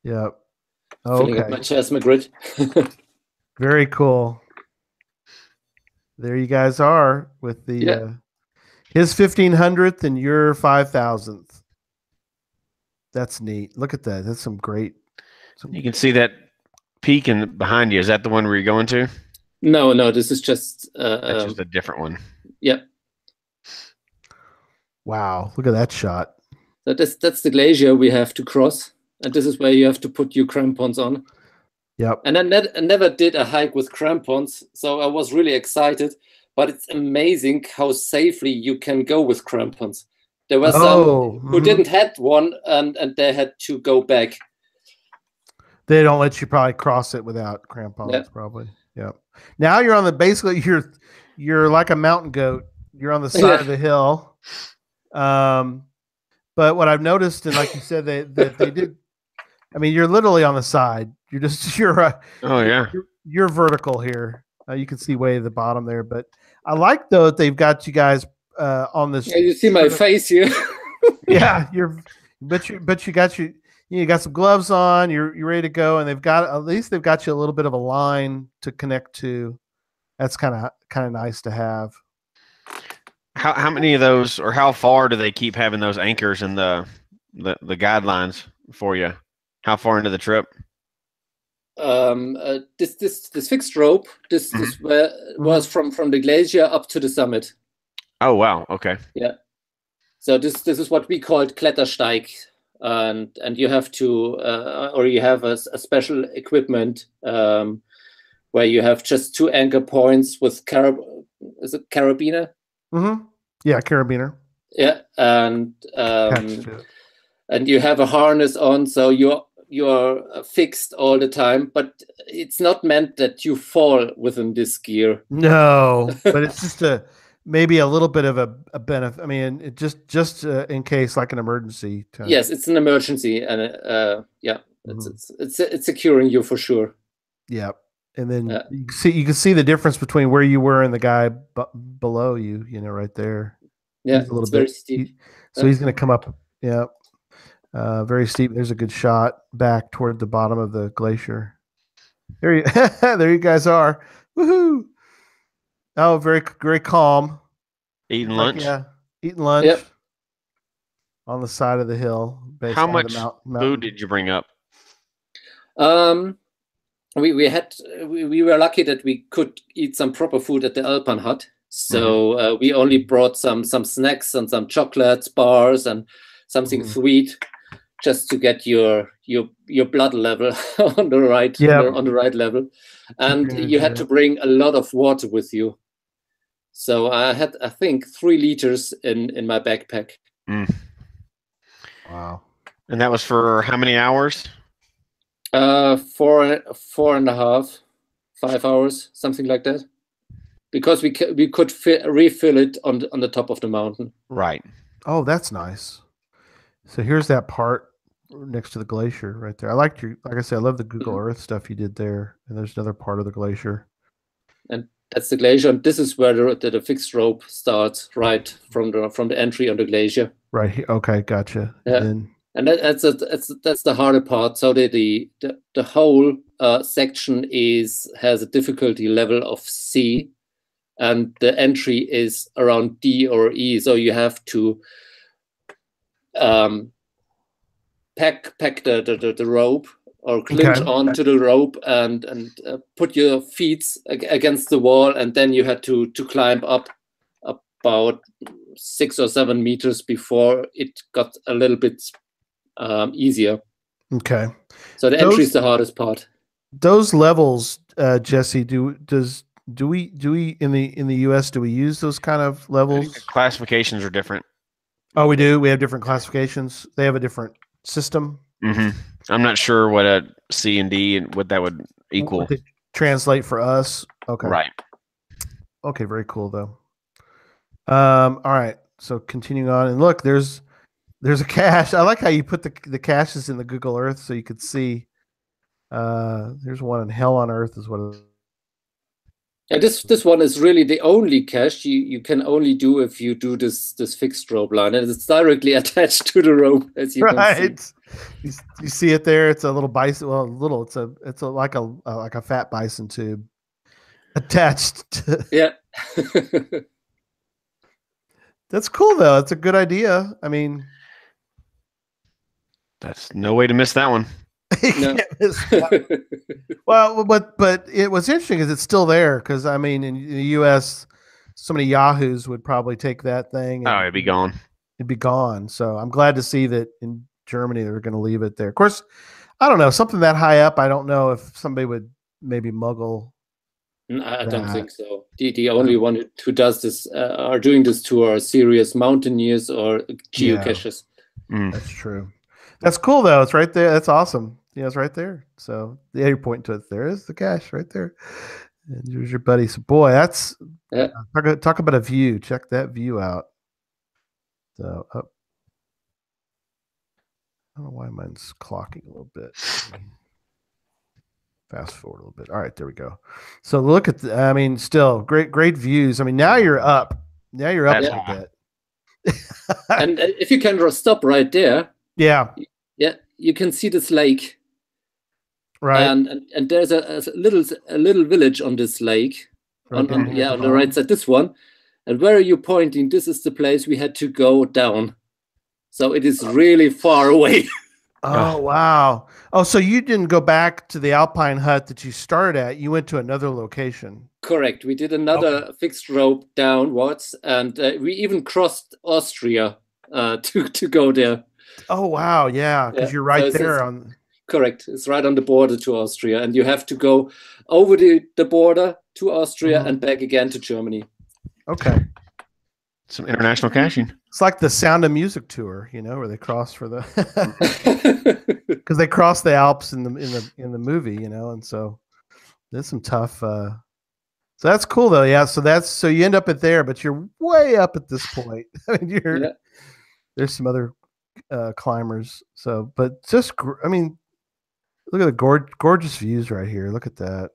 Yep. Filling up my Chasma grid. Very cool. There you guys are with the his 1,500th and your 5,000th. That's neat. Look at that. That's some great. You can see that peak behind you. Is that the one where you're going to? No. This is just that's just a different one. Yeah. Wow! Look at that shot. That's the glacier we have to cross, and this is where you have to put your crampons on. Yep. And I never did a hike with crampons, so I was really excited. But it's amazing how safely you can go with crampons. There were some who didn't have one, and they had to go back. They don't let you probably cross it without crampons, probably. Yep. Now you're on basically you're like a mountain goat. You're on the side of the hill. But what I've noticed, and like you said, they did. I mean, you're literally on the side. You're vertical here. You can see way at the bottom there. But I like though that they've got you guys on this. Yeah, you see my face here. Yeah, but you got some gloves on. You're ready to go, and they've got you a little bit of a line to connect to. That's kind of nice to have. How many of those, or how far do they keep having those anchors and the guidelines for you? How far into the trip? This fixed rope. This was from the glacier up to the summit. Oh wow! Okay. Yeah. So this is what we called Klettersteig, and you have to or you have a special equipment where you have just 2 anchor points with is it carabiner? Mm-hmm. Yeah, carabiner. Yeah, and you have a harness on, so you're fixed all the time. But it's not meant that you fall within this gear. No, but it's just maybe a little bit of a benefit. I mean, it just in case, like an emergency. Yes, it's an emergency, and it's securing you for sure. Yeah. And then you can see the difference between where you were and the guy below you, right there. Yeah, he's a little bit very steep. He's going to come up. Yeah. Very steep. There's a good shot back toward the bottom of the glacier. There you guys are. Woohoo. Oh, very, very calm. Eating lunch. Eating lunch. Yep. On the side of the hill. How much food did you bring up? We were lucky that we could eat some proper food at the Alpan hut. So we only brought some snacks and some chocolates, bars, and something sweet, just to get your blood level on the right on the right level. And you had to bring a lot of water with you. So I had, I think, 3 liters in my backpack. Wow! And that was for how many hours? 4.5, 5 hours, something like that. Because we could refill it on the top of the mountain. Right. Oh, that's nice. So here's that part next to the glacier right there. Like I said, I love the Google Earth stuff you did there. And there's another part of the glacier. And that's the glacier. And this is where the fixed rope starts, right from the entry on the glacier. Right here. Okay, gotcha. Yeah. And that's the harder part. So the whole section has a difficulty level of C, and the entry is around D or E. So you have to pack the rope or clinch onto the rope and put your feet against the wall, and then you had to climb up about 6 or 7 meters before it got a little bit easier. Okay. So the entry is the hardest part. Those levels, Jesse, do we in the US, do we use those kind of levels? The classifications are different. Oh, we do. We have different classifications. They have a different system. Mm-hmm. I'm not sure what a C and D and what that would equal. What they translate for us. Okay. Right. Okay. Very cool though. All right. So continuing on, and look, there's a cache. I like how you put the caches in the Google Earth so you could see. There's one in Hell on Earth is what it is. Yeah, this one is really the only cache you can only do if you do this fixed rope line, and it's directly attached to the rope, as you can see. You see it there. It's a little bison. Well, little. It's like a fat bison tube attached to. Yeah. That's cool though. It's a good idea. I mean, that's no way to miss that one. No. Well, but it was interesting because it's still there. Because I mean, in the U.S., so many yahoos would probably take that thing. And it'd be gone. It'd be gone. So I'm glad to see that in Germany they're going to leave it there. Of course, I don't know, something that high up. I don't know if somebody would maybe muggle. I don't think so. The only one who does this are doing this to are serious mountaineers or geocaches. Yeah. That's true. That's cool though. It's right there. That's awesome. Yeah, it's right there. So yeah, you're pointing to it. There is the cache right there. And there's your buddy. So boy, that's talk about a view. Check that view out. So I don't know why mine's clocking a little bit. Fast forward a little bit. All right, there we go. So look at I mean, still great views. I mean, now you're up. Now you're up a little bit. And if you can stop right there. Yeah. Yeah, you can see this lake. Right. And there's a little village on this lake. Right on the right side, this one. And where are you pointing? This is the place we had to go down. So it is really far away. Oh, wow. Oh, so you didn't go back to the Alpine hut that you started at. You went to another location. Correct. We did another fixed rope downwards, and we even crossed Austria to go there. Oh, wow. Yeah, because you're right there on. Correct. It's right on the border to Austria, and you have to go over the border to Austria and back again to Germany. Okay. Some international caching. It's like the Sound of Music tour, where they cross for the because they cross the Alps in the movie, and so there's some tough. So that's cool though, yeah. So you end up at there, but you're way up at this point. I mean, there's some other climbers. So, but just I mean, look at the gorgeous views right here. Look at that.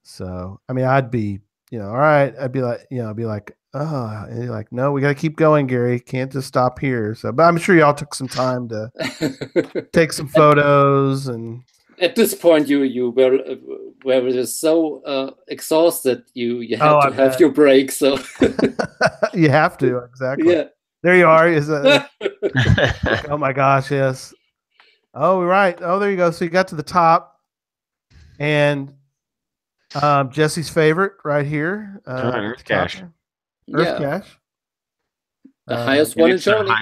So I mean, I'd be all right. I'd be like. Oh, and you're like, no, we got to keep going, Gary. Can't just stop here. So, but I'm sure y'all took some time to take some photos. And at this point, you were just so exhausted, you had to have your break. So you have to, exactly. Yeah, there you are. Oh my gosh, yes. Oh, right. Oh, there you go. So you got to the top, and Jesse's favorite right here, Earth Cache. Earth Cache. The highest one in Germany.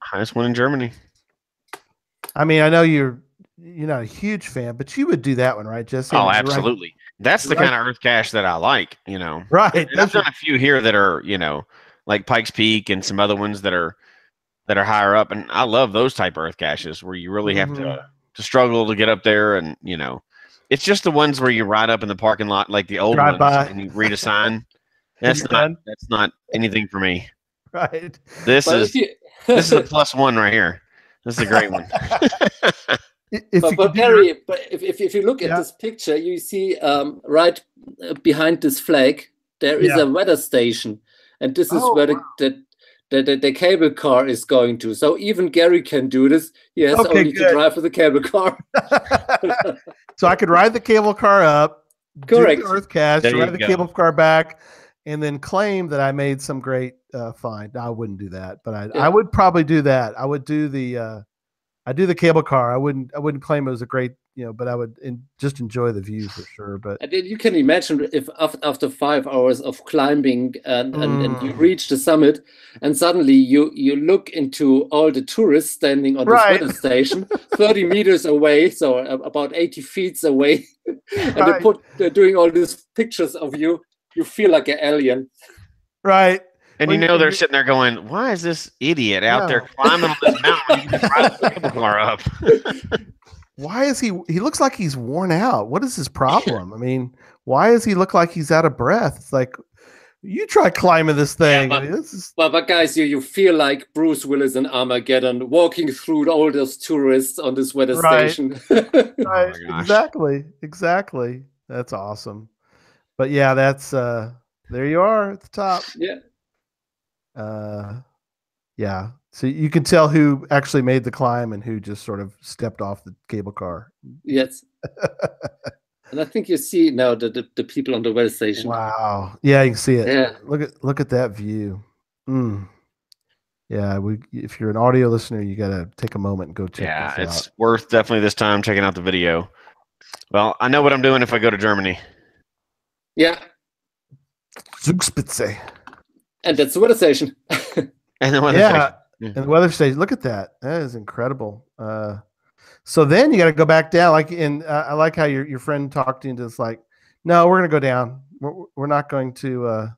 Highest one in Germany. I mean, I know you're not a huge fan, but you would do that one, right, Jesse? Oh, absolutely. Right. That's the kind of Earth Cache that I like, Right. And I've done a few here that are, like Pikes Peak and some other ones that are higher up, and I love those type of Earth Caches where you really have to struggle to get up there, and it's just the ones where you ride up in the parking lot like the old Drive ones by. and you read a sign. That's not anything for me. Right. This is a +1 right here. This is a great one. But Gary, if you look at this picture, you see right behind this flag there is a weather station, and this is where the cable car is going to. So even Gary can do this. He has only to drive with the cable car. So I could ride the cable car up. Correct. Do the Earth Cache, ride the cable car back, and then claim that I made some great find. I wouldn't do that, but I would probably do that. I would do the I do the cable car. I wouldn't claim it was a great but I would just enjoy the view for sure. But and you can imagine if after 5 hours of climbing and you reach the summit, and suddenly you look into all the tourists standing on this weather station 30 meters away, so about 80 feet away, and they're doing all these pictures of you. You feel like an alien, right? And they're sitting there going, "Why is this idiot out there climbing on this mountain? You can just ride the cable car up." Why is he looks like he's worn out. What is his problem? I mean, why does he look like he's out of breath? It's like, you try climbing this thing. Yeah, but guys, you feel like Bruce Willis in Armageddon walking through all those tourists on this weather station. Right. Oh, exactly. That's awesome. But yeah, that's there you are at the top. Yeah. Yeah. So you can tell who actually made the climb and who just sort of stepped off the cable car. Yes. And I think you see now the people on the weather station. Wow. Yeah, you can see it. Yeah. Look at that view. Yeah, if you're an audio listener, you got to take a moment and go check this out. Yeah, it's worth definitely this time checking out the video. Well, I know what I'm doing if I go to Germany. Yeah. Zugspitze. And that's the weather station. And the weather station. And the weather station. Look at that. That is incredible. So then you got to go back down. I like how your friend talked into this. Like, no, we're gonna go down. We're not going to.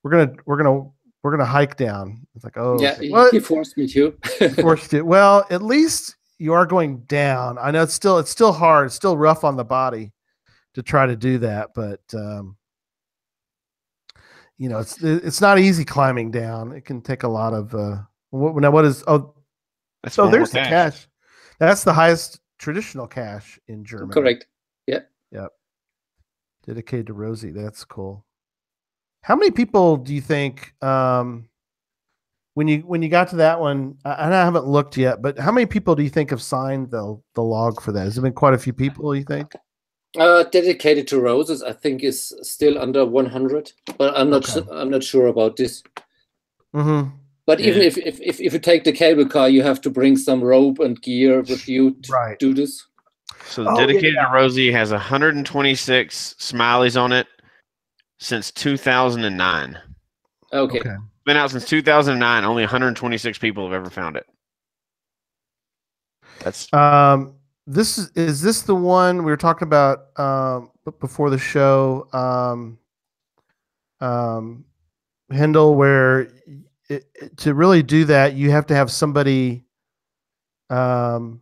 We're gonna hike down. It's like, oh yeah, he forced me to. Forced it. Well, at least you are going down. I know it's still hard. It's still rough on the body to try to do that, but it's not easy climbing down. It can take a lot of. There's the cache. That's the highest traditional cache in Germany. Correct. Yeah. Yep. Dedicated to Rosie. That's cool. How many people do you think when you got to that one? And I haven't looked yet, but how many people do you think have signed the log for that? Has it been quite a few people? You think? Dedicated to Roses, I think is still under 100, but I'm not sure about this. Mm-hmm. But even if you take the cable car, you have to bring some rope and gear with you to do this. So Dedicated to Rosie has 126 smileys on it since 2009. Okay. Been out since 2009. Only 126 people have ever found it. That's is this the one we were talking about before the show? Hendl, where to really do that, you have to have somebody who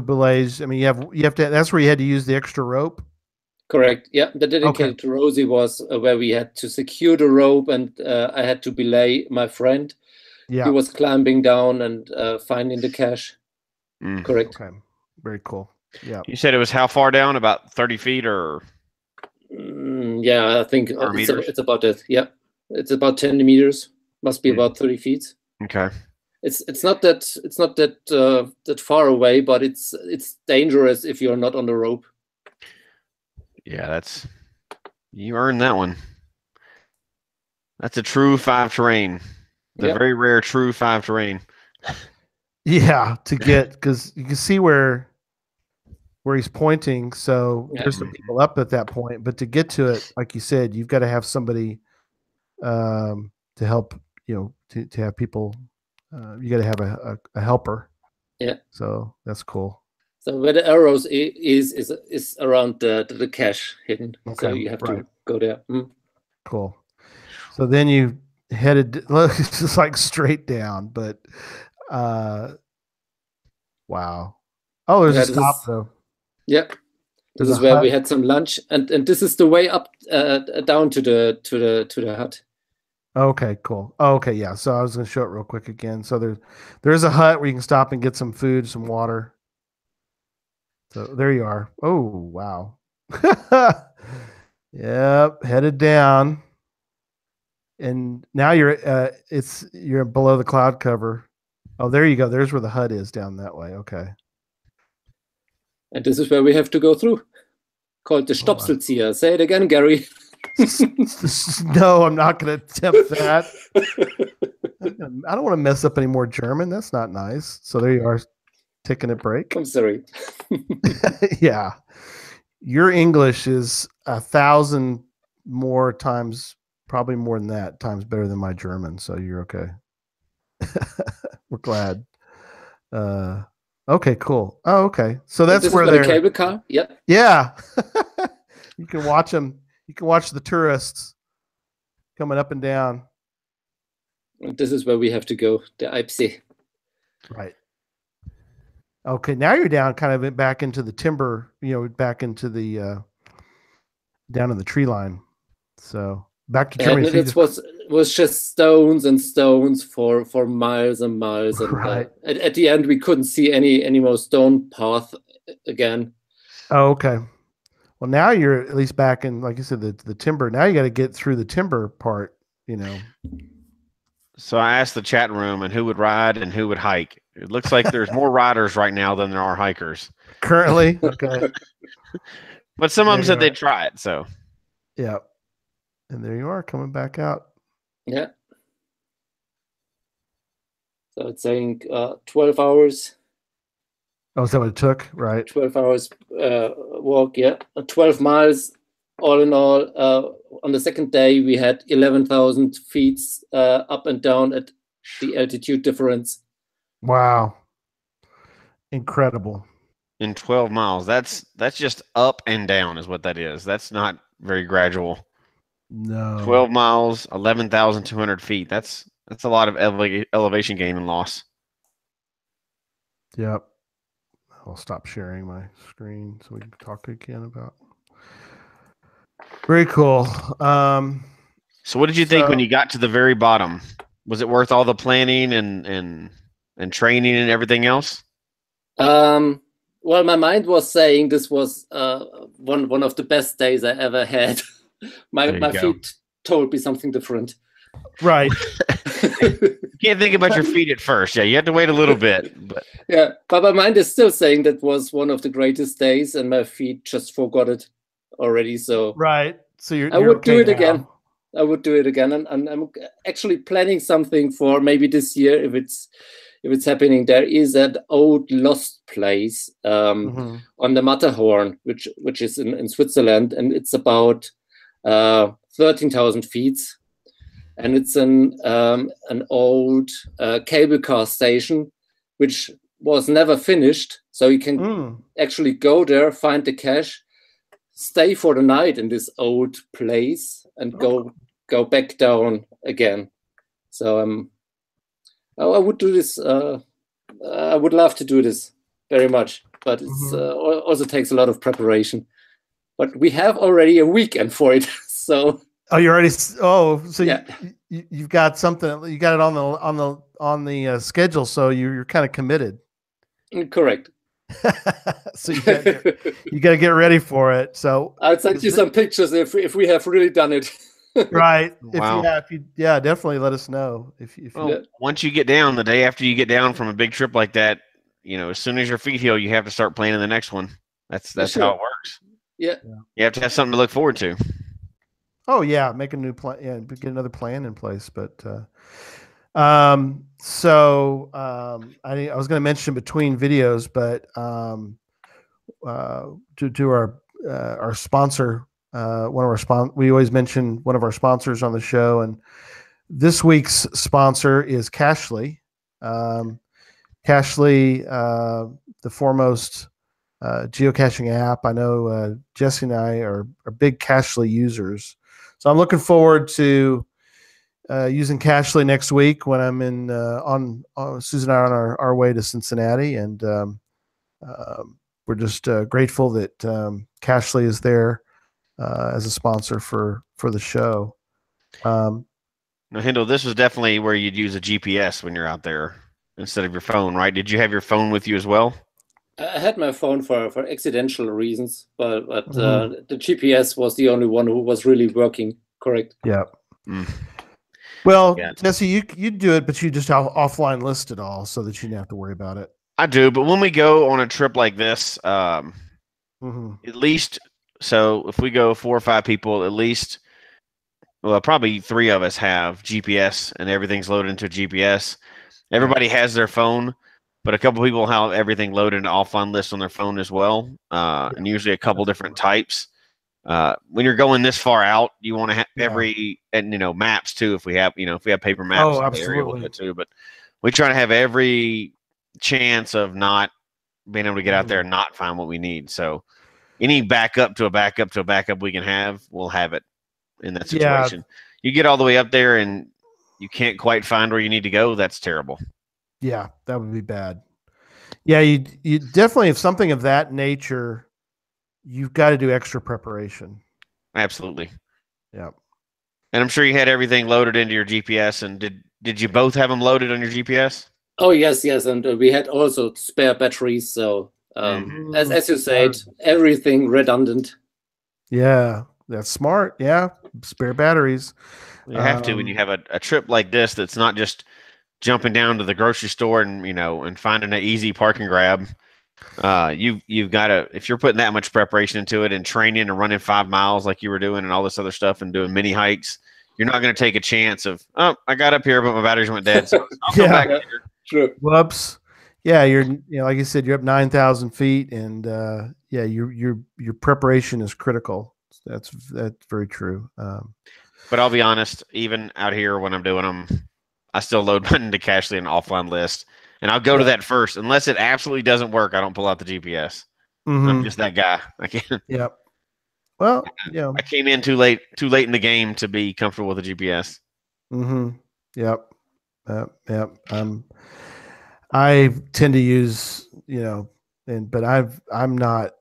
belays. I mean, you have to. That's where you had to use the extra rope. Correct. Yeah, the Dedicated to Rosie was where we had to secure the rope, and I had to belay my friend. Yeah, he was climbing down and finding the cache. Correct. Okay. Very cool. Yeah. You said it was how far down? About 30 feet or? Yeah, I think it's about that. Yeah, it's about 10 meters. Must be about 30 feet. Okay. It's not that far away, but it's dangerous if you're not on the rope. Yeah, you earned that one. That's a true 5 terrain. The very rare true 5 terrain. Yeah, because you can see where he's pointing. So there's some people up at that point, but to get to it, like you said, you've got to have somebody to help. To have people, you got to have a helper. Yeah. So that's cool. So where the arrows is around the cache hidden. Okay, so you have to go there. Cool. So then you headed just like straight down, but wow. Oh, there's a stop though. Yeah. This is where we had some lunch, and this is the way up down to the hut. Okay, cool. Okay, yeah. So I was going to show it real quick again. So there's a hut where you can stop and get some food, some water. So there you are. Oh, wow. Yep, headed down. And now you're below the cloud cover. Oh, there you go. There's where the hut is down that way. Okay. And this is where we have to go through. Called the Stopselzieher. Say it again, Gary. No, I'm not going to attempt that. I don't want to mess up any more German. That's not nice. So there you are. taking a break. I'm sorry. Yeah. Your English is 1,000 more times, probably more than that, times better than my German. So you're okay. We're glad. Okay, cool. Oh, okay. So that's this where is they're the cable car. Yep. Yeah. You can watch them. You can watch the tourists coming up and down. And this is where we have to go, the Eibsee. Right. Okay, now you're down kind of back into the timber, back into the down in the tree line. So back to Germany. And it was just stones and stones for miles and miles. And right. At the end, we couldn't see any more stone path again. Oh, okay. Well, now you're at least back in, like you said, the timber. Now you got to get through the timber part, So I asked the chat room and who would ride and who would hike. It looks like there's more riders right now than there are hikers. Currently? Okay. But some of them said they'd try it, so. Yeah. And there you are, coming back out. Yeah. So it's saying 12 hours. Oh, is that what it took? Right. 12 hours walk, yeah. 12 miles all in all. On the second day, we had 11,000 feet up and down at the altitude difference. Wow. Incredible. In 12 miles. That's just up and down is what that is. That's not very gradual. No. 12 miles, 11,200 feet. That's a lot of elevation gain and loss. Yep. I'll stop sharing my screen so we can talk again about. Very cool. So what did you think when you got to the very bottom? Was it worth all the planning and training and everything else? Well, my mind was saying this was one of the best days I ever had. my feet told me something different. Right. You can't think about your feet at first. Yeah, you have to wait a little bit. But yeah, but my mind is still saying that was one of the greatest days, and my feet just forgot it already. So right. So I would do it again. I would do it again, and I'm actually planning something for maybe this year if it's happening. There is an old lost place on the Matterhorn, which is in Switzerland, and it's about 13,000 feet. And it's an old cable car station, which was never finished. So you can actually go there, find the cache, stay for the night in this old place, and go back down again. So I would do this. I would love to do this very much, but it's also takes a lot of preparation. But we have already a weekend for it, so. Oh, you already. Oh, so yeah. You've got something. You got it on the schedule, so you're kind of committed. Correct. So you got to get ready for it. So I'll send you some pictures if we have really done it. Right. Wow. If you definitely let us know. Once you get down, the day after you get down from a big trip like that, as soon as your feet heal, you have to start planning the next one. That's how it works. Yeah. You have to have something to look forward to. Oh yeah, make a new plan. Yeah, get another plan in place. But I was going to mention between videos, but to our sponsor, we always mention one of our sponsors on the show, and this week's sponsor is Cachely. Cachely, the foremost geocaching app. I know Jesse and I are big Cachely users. So I'm looking forward to using Cachely next week when I'm in Susan and I are on our way to Cincinnati, and we're just grateful that Cachely is there as a sponsor for the show. Now, Hendl, this was definitely where you'd use a GPS when you're out there instead of your phone, right? Did you have your phone with you as well? I had my phone for accidental reasons, but the GPS was the only one who was really working correct. Yeah. Well, Jesse, you do it, but you just offline list it all so that you don't have to worry about it. I do, but when we go on a trip like this, at least, so if we go 4 or 5 people, at least, well, probably 3 of us have GPS and everything's loaded into GPS. Everybody has their phone. but a couple people have everything loaded into offline lists on their phone as well, and usually a couple different types. When you're going this far out, you want to have and maps too. If we have paper maps, oh, absolutely too. But we try to have every chance of not being able to get out there and not find what we need. So any backup to a backup to a backup we can have, we'll have it in that situation. Yeah. You get all the way up there and you can't quite find where you need to go. That's terrible. Yeah, that would be bad. Yeah, you definitely, if something of that nature, you've got to do extra preparation. Absolutely. Yeah. And I'm sure you had everything loaded into your GPS. And did you both have them loaded on your GPS? Oh, yes. And we had also spare batteries. So as you said, everything redundant. Yeah, that's smart. Yeah, spare batteries. You have to when you have a trip like this that's not just jumping down to the grocery store and finding an easy park and grab. You've got to, if you're putting that much preparation into it and training and running 5 miles like you were doing and all this other stuff and doing mini hikes, you're not going to take a chance of, oh, I got up here, but my batteries went dead. So I'll go back later. True. Whoops. Yeah, like you said, you're up 9,000 feet, and your preparation is critical. That's very true. But I'll be honest, even out here when I'm doing them, I still load my into Cachly an offline list, and I'll go to that first. Unless it absolutely doesn't work, I don't pull out the GPS. I'm just that guy. I can't. Yep. Well, I came in too late in the game to be comfortable with the GPS. Yep. I tend to use, but I'm not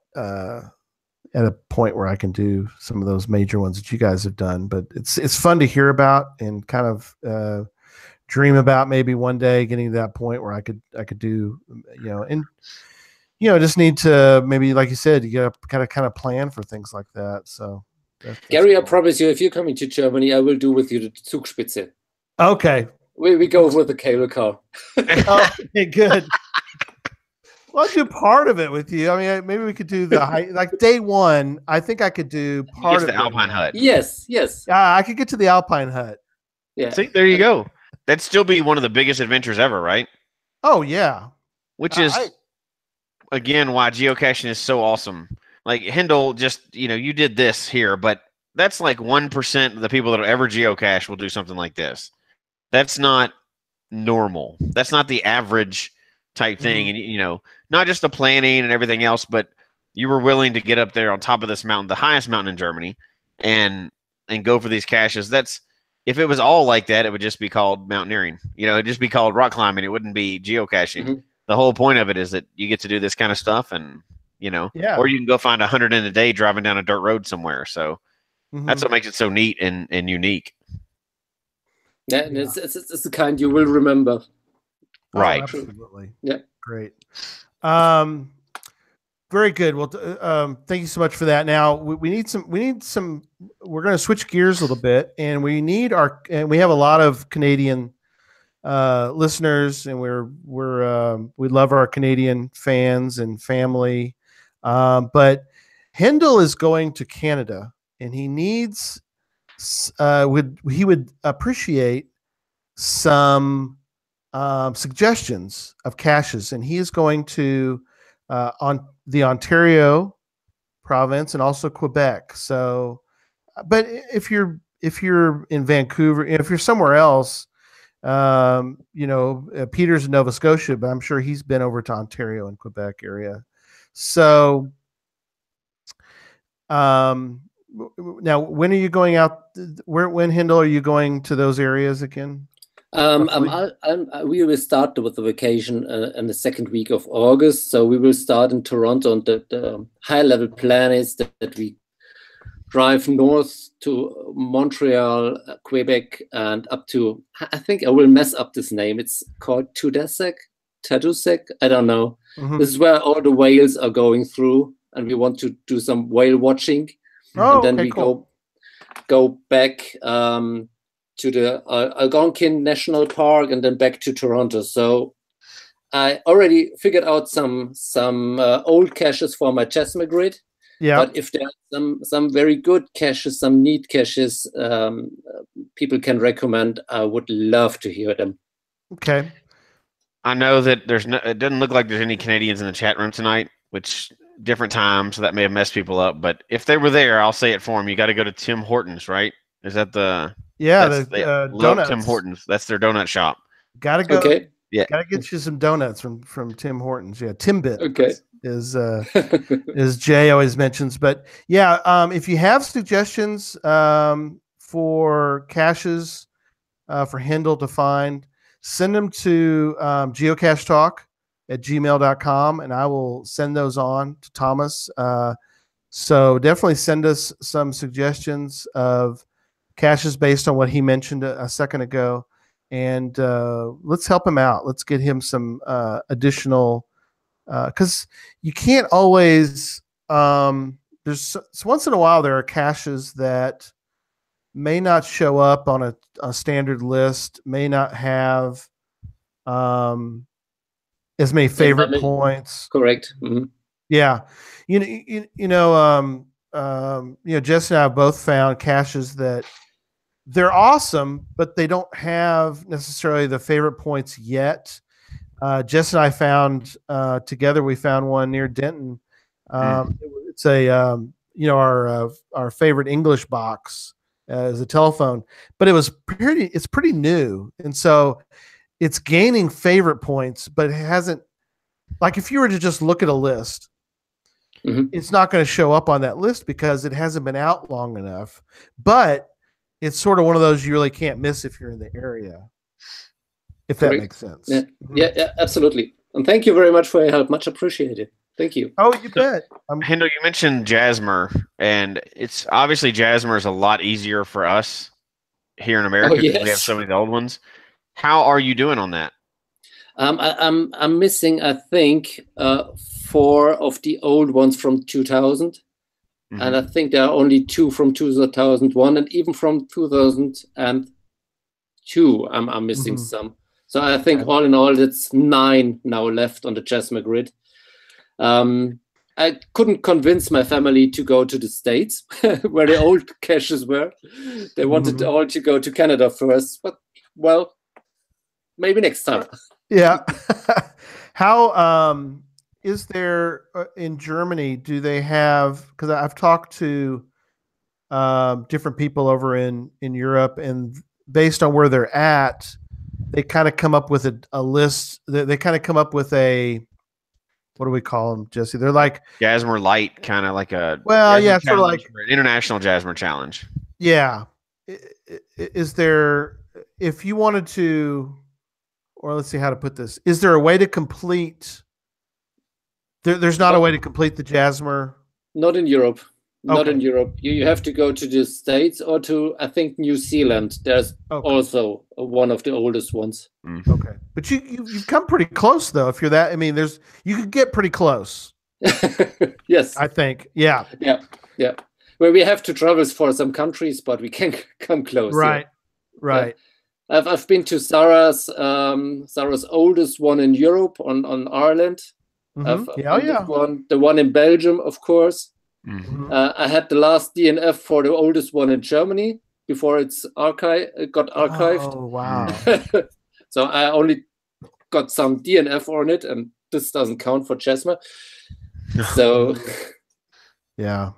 at a point where I can do some of those major ones that you guys have done. But it's fun to hear about and kind of dream about maybe one day getting to that point where I could do, and just need to maybe, like you said, you got to kind of plan for things like that. So, Gary, cool. I promise you, if you're coming to Germany, I will do with you the Zugspitze. Okay. We go with the cable car. Okay, good. Well, I'll do part of it with you. I mean, maybe we could do the like day one. I think I could do part of the Alpine Hut. Yes. I could get to the Alpine Hut. Yeah. See, there you go. That'd still be one of the biggest adventures ever, right? Oh yeah. Which is again why geocaching is so awesome. Like Hendl, just you did this here, but that's like 1% of the people that will ever geocache will do something like this. That's not normal. That's not the average type thing. And, not just the planning and everything else, but you were willing to get up there on top of this mountain, the highest mountain in Germany, and go for these caches. If it was all like that, it would just be called mountaineering. It'd just be called rock climbing. It wouldn't be geocaching. The whole point of it is that you get to do this kind of stuff and, or you can go find 100 in a day driving down a dirt road somewhere. So that's what makes it so neat and unique. Yeah, and it's the kind you will remember. Right. Oh, absolutely. Yeah. Great. Very good. Well, thank you so much for that. Now we need some, we're going to switch gears a little bit, and we have a lot of Canadian listeners, and we love our Canadian fans and family. But Hendl is going to Canada, and he needs, he would appreciate some suggestions of caches, and he is going to on the Ontario province and also Quebec. So, but if you're in Vancouver, if you're somewhere else, Peter's in Nova Scotia, but I'm sure he's been over to Ontario and Quebec area. So, now, when are you going out? When Hendl, are you going to those areas again? We will start with the vacation in the second week of August. So we will start in Toronto, and the high-level plan is that we drive north to Montreal, Quebec, and up to, I think I will mess up this name. It's called Tadoussac. I don't know. This is where all the whales are going through, and we want to do some whale watching. Oh, and then okay, we cool. go back to the Algonquin National Park, and then back to Toronto. So I already figured out some old caches for my Chesma grid. Yeah. But if there are some very good caches, some neat caches people can recommend, I would love to hear them. Okay. I know that it doesn't look like there's any Canadians in the chat room tonight, which different time, so that may have messed people up. But if they were there, I'll say it for them. You got to go to Tim Hortons, right? Is that the love donuts. Tim Hortons? That's their donut shop. Got to go. Okay. Yeah, got to get you some donuts from Tim Hortons. Yeah, Timbit. Okay. Is Jay always mentions. But yeah, if you have suggestions for caches for Hendl to find, send them to geocachetalk@gmail.com, and I will send those on to Thomas. So definitely send us some suggestions of caches based on what he mentioned a second ago, and let's help him out. Let's get him some additional, because you can't always. There's once in a while there are caches that may not show up on a standard list, may not have as many favorite points. Correct. Mm-hmm. Yeah, you know, Jess and I have both found caches that they're awesome, but they don't have necessarily the favorite points yet. Jess and I found together. We found one near Denton. It's a our favorite English box as a telephone, but it's pretty new, and so it's gaining favorite points, but it hasn't. Like if you were to just look at a list, it's not going to show up on that list because it hasn't been out long enough. But it's sort of one of those you really can't miss if you're in the area. If that makes sense. Yeah. Yeah, absolutely. And thank you very much for your help. Much appreciated. Thank you. Oh, you bet. Hendl, you mentioned Jasmer, and it's obviously Jasmer is a lot easier for us here in America because we have so many of the old ones. How are you doing on that? I'm missing, I think, 4 of the old ones from 2000, and I think there are only 2 from 2001, and even from 2002, I'm missing some. So I think all in all, it's 9 now left on the Jasmer grid. I couldn't convince my family to go to the States where the old caches were. They wanted all to go to Canada first, but well, maybe next time. Yeah. How is there in Germany? Do they have? Because I've talked to different people over in Europe, and based on where they're at, they kind of come up with a list. They kind of come up with a, what do we call them, Jesse? They're like Jasmer Light, kind of like a sort of like an international Jasmer challenge. Yeah. Is there, if you wanted to, or let's see how to put this, is there a way to complete? There's not a way to complete the Jasmer. Not in Europe. Not in Europe. You have to go to the States or to, I think, New Zealand. There's also one of the oldest ones. Okay, but you've come pretty close though. If you're that, I mean, you could get pretty close. Yes, I think. Yeah. Well, we have to travel for some countries, but we can come close. Right. Right. I've been to Sarah's oldest one in Europe on Ireland. The one in Belgium, of course. I had the last DNF for the oldest one in Germany before it got archived. Oh, wow. So I only got some DNF on it, and this doesn't count for Jasmer. So yeah,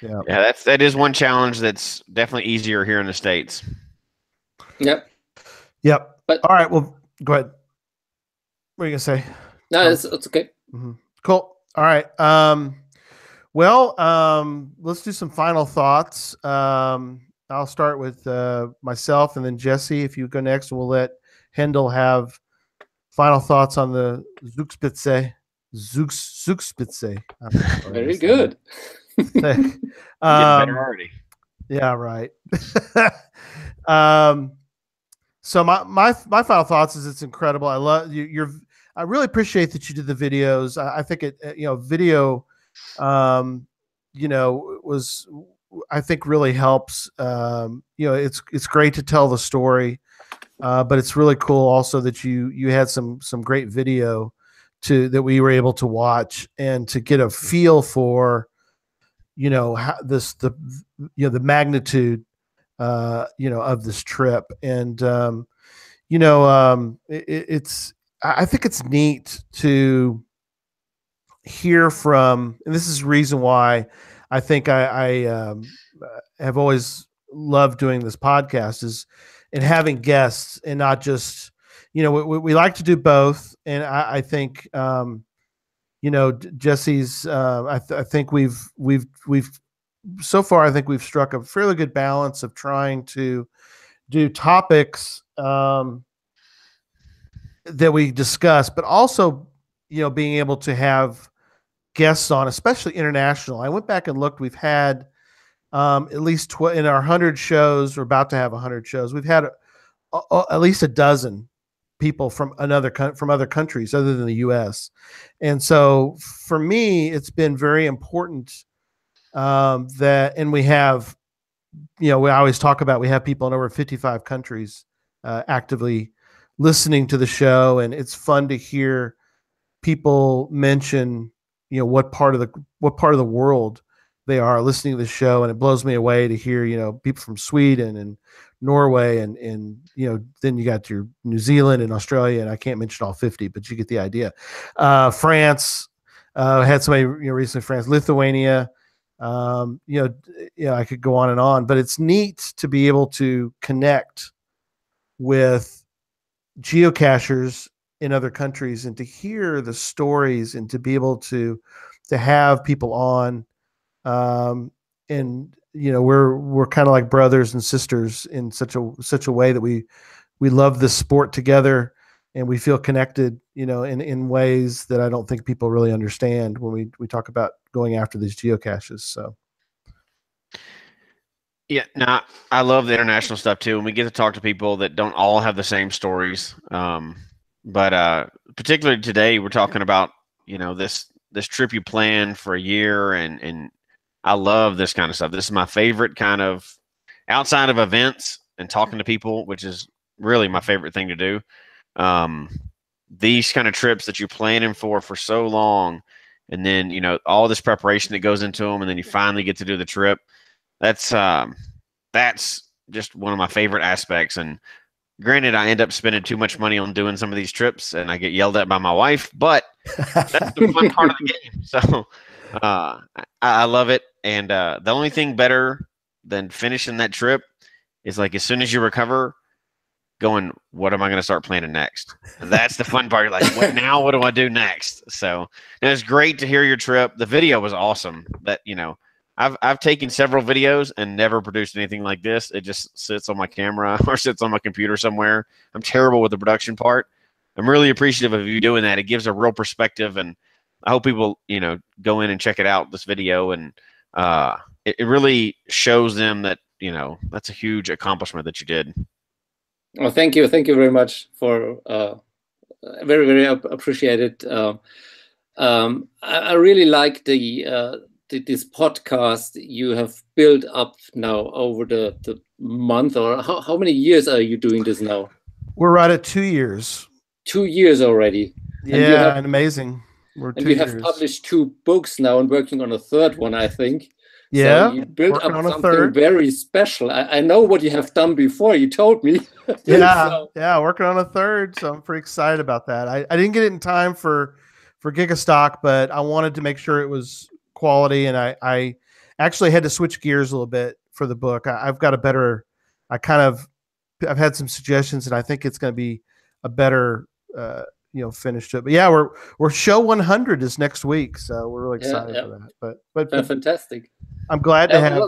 that is one challenge that's definitely easier here in the States. Yep. But all right, well, go ahead. What are you gonna say? No, it's okay. Cool. All right. Let's do some final thoughts. I'll start with myself, and then Jesse, if you go next, we'll let Hendl have final thoughts on the Zugspitze. Zugspitze. Very good. Better already. Yeah, right. So my final thoughts is it's incredible. I love I really appreciate that you did the videos. I think video was, I think, really helps. It's great to tell the story, but it's really cool also that you had some great video that we were able to watch and to get a feel for, how the magnitude, of this trip. And, I think it's neat to hear from, and this is the reason why I think I have always loved doing this podcast, is and having guests, and not just, we like to do both. And I think, Jesse's, I think we've so far, I think we've struck a fairly good balance of trying to do topics that we discuss, but also, being able to have guests on, especially international. I went back and looked. We've had at least in our 100 shows, we're about to have 100 shows. We've had at least a dozen people from other countries other than the U.S. And so for me, it's been very important and we have, we always talk about, we have people in over 55 countries actively listening to the show. And it's fun to hear people mention, what part of the world they are listening to the show. And it blows me away to hear, people from Sweden and Norway and then you got your New Zealand and Australia, and I can't mention all 50, but you get the idea. France, had somebody, recently, France, Lithuania, I could go on and on, but it's neat to be able to connect with geocachers in other countries and to hear the stories and to be able to have people on. And we're kind of like brothers and sisters in such a way that we love this sport together, and we feel connected, in ways that I don't think people really understand when we talk about going after these geocaches. So. Yeah, no, I love the international stuff too. And we get to talk to people that don't all have the same stories. But particularly today, we're talking about, this trip you planned for a year, and I love this kind of stuff. This is my favorite kind of, outside of events and talking to people, which is really my favorite thing to do. These kind of trips that you're planning for so long, and then, all this preparation that goes into them, and then you finally get to do the trip. That's just one of my favorite aspects. And granted, I end up spending too much money on doing some of these trips, and I get yelled at by my wife, but that's the fun part of the game. So I love it. And the only thing better than finishing that trip is, like, as soon as you recover, going, what am I going to start planning next? And that's the fun part. You're like, what do I do next? So it was great to hear your trip. The video was awesome. That, I've taken several videos and never produced anything like this. It just sits on my camera or sits on my computer somewhere. I'm terrible with the production part. I'm really appreciative of you doing that. It gives a real perspective, and I hope people, go in and check it out, this video, and it really shows them that, that's a huge accomplishment that you did. Well, thank you very much for very, very appreciated. I really like this podcast you have built up now over the month, or how many years are you doing this now? We're right at 2 years. 2 years already. Yeah, and amazing. You have published 2 books now and working on a third one, I think. Yeah, so you built up something very special. I know what you have done before. You told me. Yeah, working on a third. So I'm pretty excited about that. I didn't get it in time for Gigastock, but I wanted to make sure it was quality, and I actually had to switch gears a little bit for the book. I've got a better. I've had some suggestions, and I think it's going to be a better finish to it. But yeah, we're show 100 is next week, so we're really excited for that. But fantastic. I'm glad to have.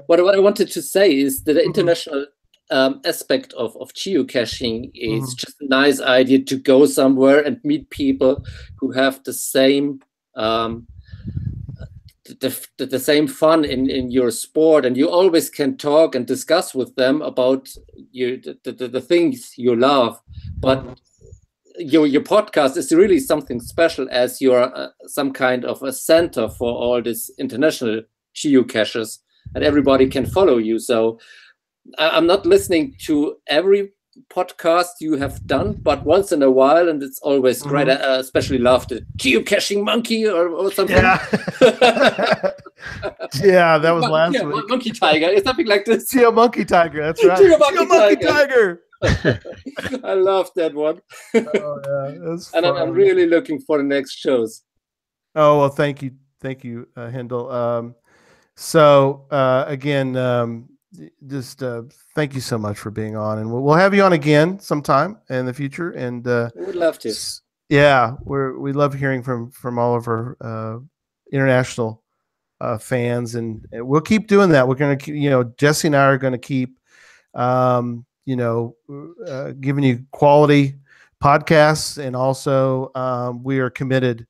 What I wanted to say is that the international aspect of geocaching is just a nice idea to go somewhere and meet people who have the same the same fun in your sport, and you always can talk and discuss with them about the things you love. But your podcast is really something special, as you're some kind of a center for all these international geocaches, and everybody can follow you. So I'm not listening to every podcast you have done, but once in a while, and it's always great. I especially love the Geocaching Monkey or something. Yeah, that was last week. Monkey Tiger, something like this. Geo Monkey Tiger, that's right. Geo Monkey Tiger. I love that one. And I'm really looking for the next shows. Oh, well, thank you, Hendl. Again, just thank you so much for being on, and we'll have you on again sometime in the future. And we'd love to. Yeah, we love hearing from all of our international fans, and we'll keep doing that. We're going to, Jesse and I are going to keep, giving you quality podcasts, and also we are committed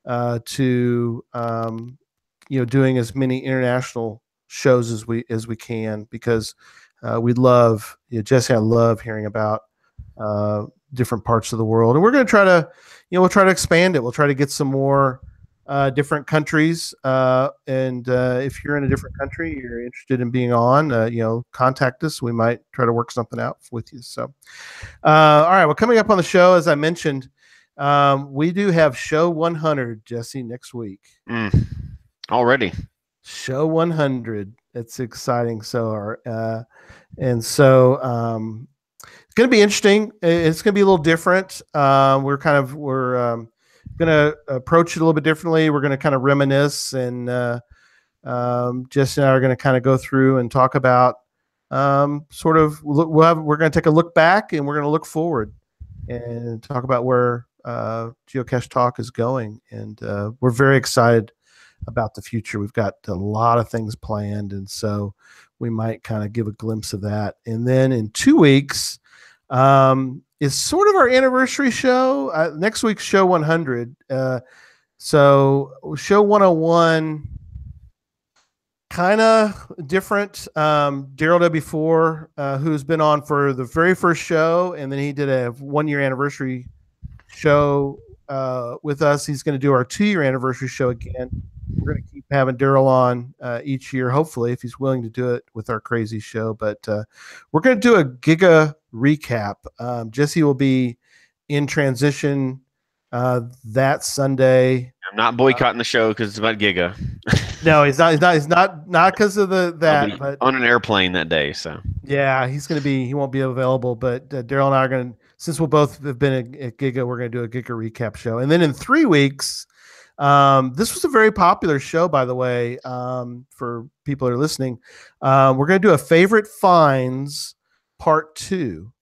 to doing as many international shows as we can, because we love, Jesse and I love hearing about different parts of the world, and we're going to try to, we'll try to expand it. We'll try to get some more different countries, and if you're in a different country, you're interested in being on, contact us. We might try to work something out with you. So, all right. Well, coming up on the show, as I mentioned, we do have show 100, Jesse, next week. Already. Show 100. It's exciting. So, it's going to be interesting. It's going to be a little different. We're going to approach it a little bit differently. We're going to kind of reminisce, and Jess and I are going to kind of go through and talk about we're going to take a look back, and we're going to look forward and talk about where Geocache Talk is going. And we're very excited about the future. We've got a lot of things planned, and so we might kind of give a glimpse of that. And then in 2 weeks is sort of our anniversary show. Next week's show 100. So show 101, kind of different. Daryl W4, who's been on for the very first show, and then he did a 1-year anniversary show with us. He's going to do our 2-year anniversary show again. We're going to keep having Daryl on each year, hopefully, if he's willing to do it with our crazy show. But we're going to do a Giga recap. Jesse will be in transition that Sunday. I'm not boycotting the show because it's about Giga. No, he's not because of that. But on an airplane that day, so yeah, he won't be available. But Daryl and I are going to, since we'll both have been at Giga, we're going to do a Giga recap show. And then in 3 weeks, this was a very popular show, by the way, for people who are listening. We're going to do a favorite finds part 2,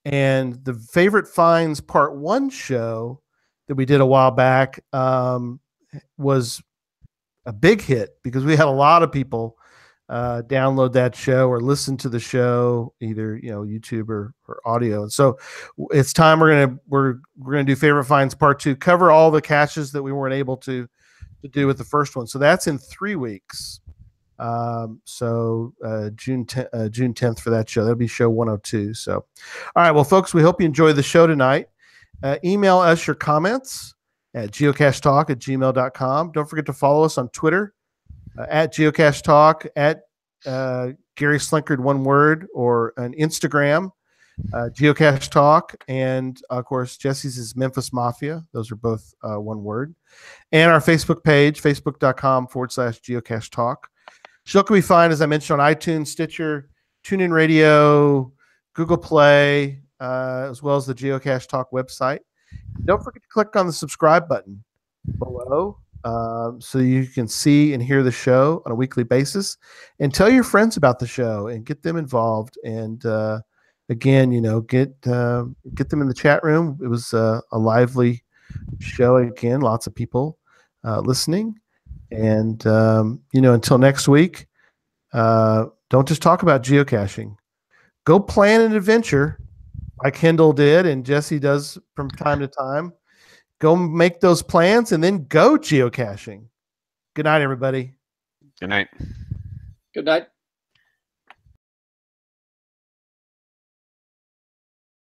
and the favorite finds part 1 show that we did a while back was a big hit, because we had a lot of people download that show or listen to the show, either YouTube or audio. And so it's time we're gonna do favorite finds part 2, cover all the caches that we weren't able to do with the first one. So that's in 3 weeks. June 10th for that show. That'll be show 102. So, all right. Well, folks, we hope you enjoyed the show tonight. Email us your comments at geocachetalk@gmail.com. Don't forget to follow us on Twitter at Geocache Talk, at Gary Slinkard, one word, or an Instagram, Geocache Talk, and of course Jesse's is Memphis Mafia. Those are both one word. And our Facebook page, facebook.com/Geocache Talk. Show can be found, as I mentioned, on iTunes, Stitcher, TuneIn Radio, Google Play, as well as the Geocache Talk website. Don't forget to click on the subscribe button below, so you can see and hear the show on a weekly basis, and tell your friends about the show and get them involved. And again, get them in the chat room. It was a lively show. Again, lots of people listening. And until next week, don't just talk about geocaching. Go plan an adventure, like Hendl did and Jesse does from time to time. Go make those plans and then go geocaching. Good night, everybody. Good night. Good night.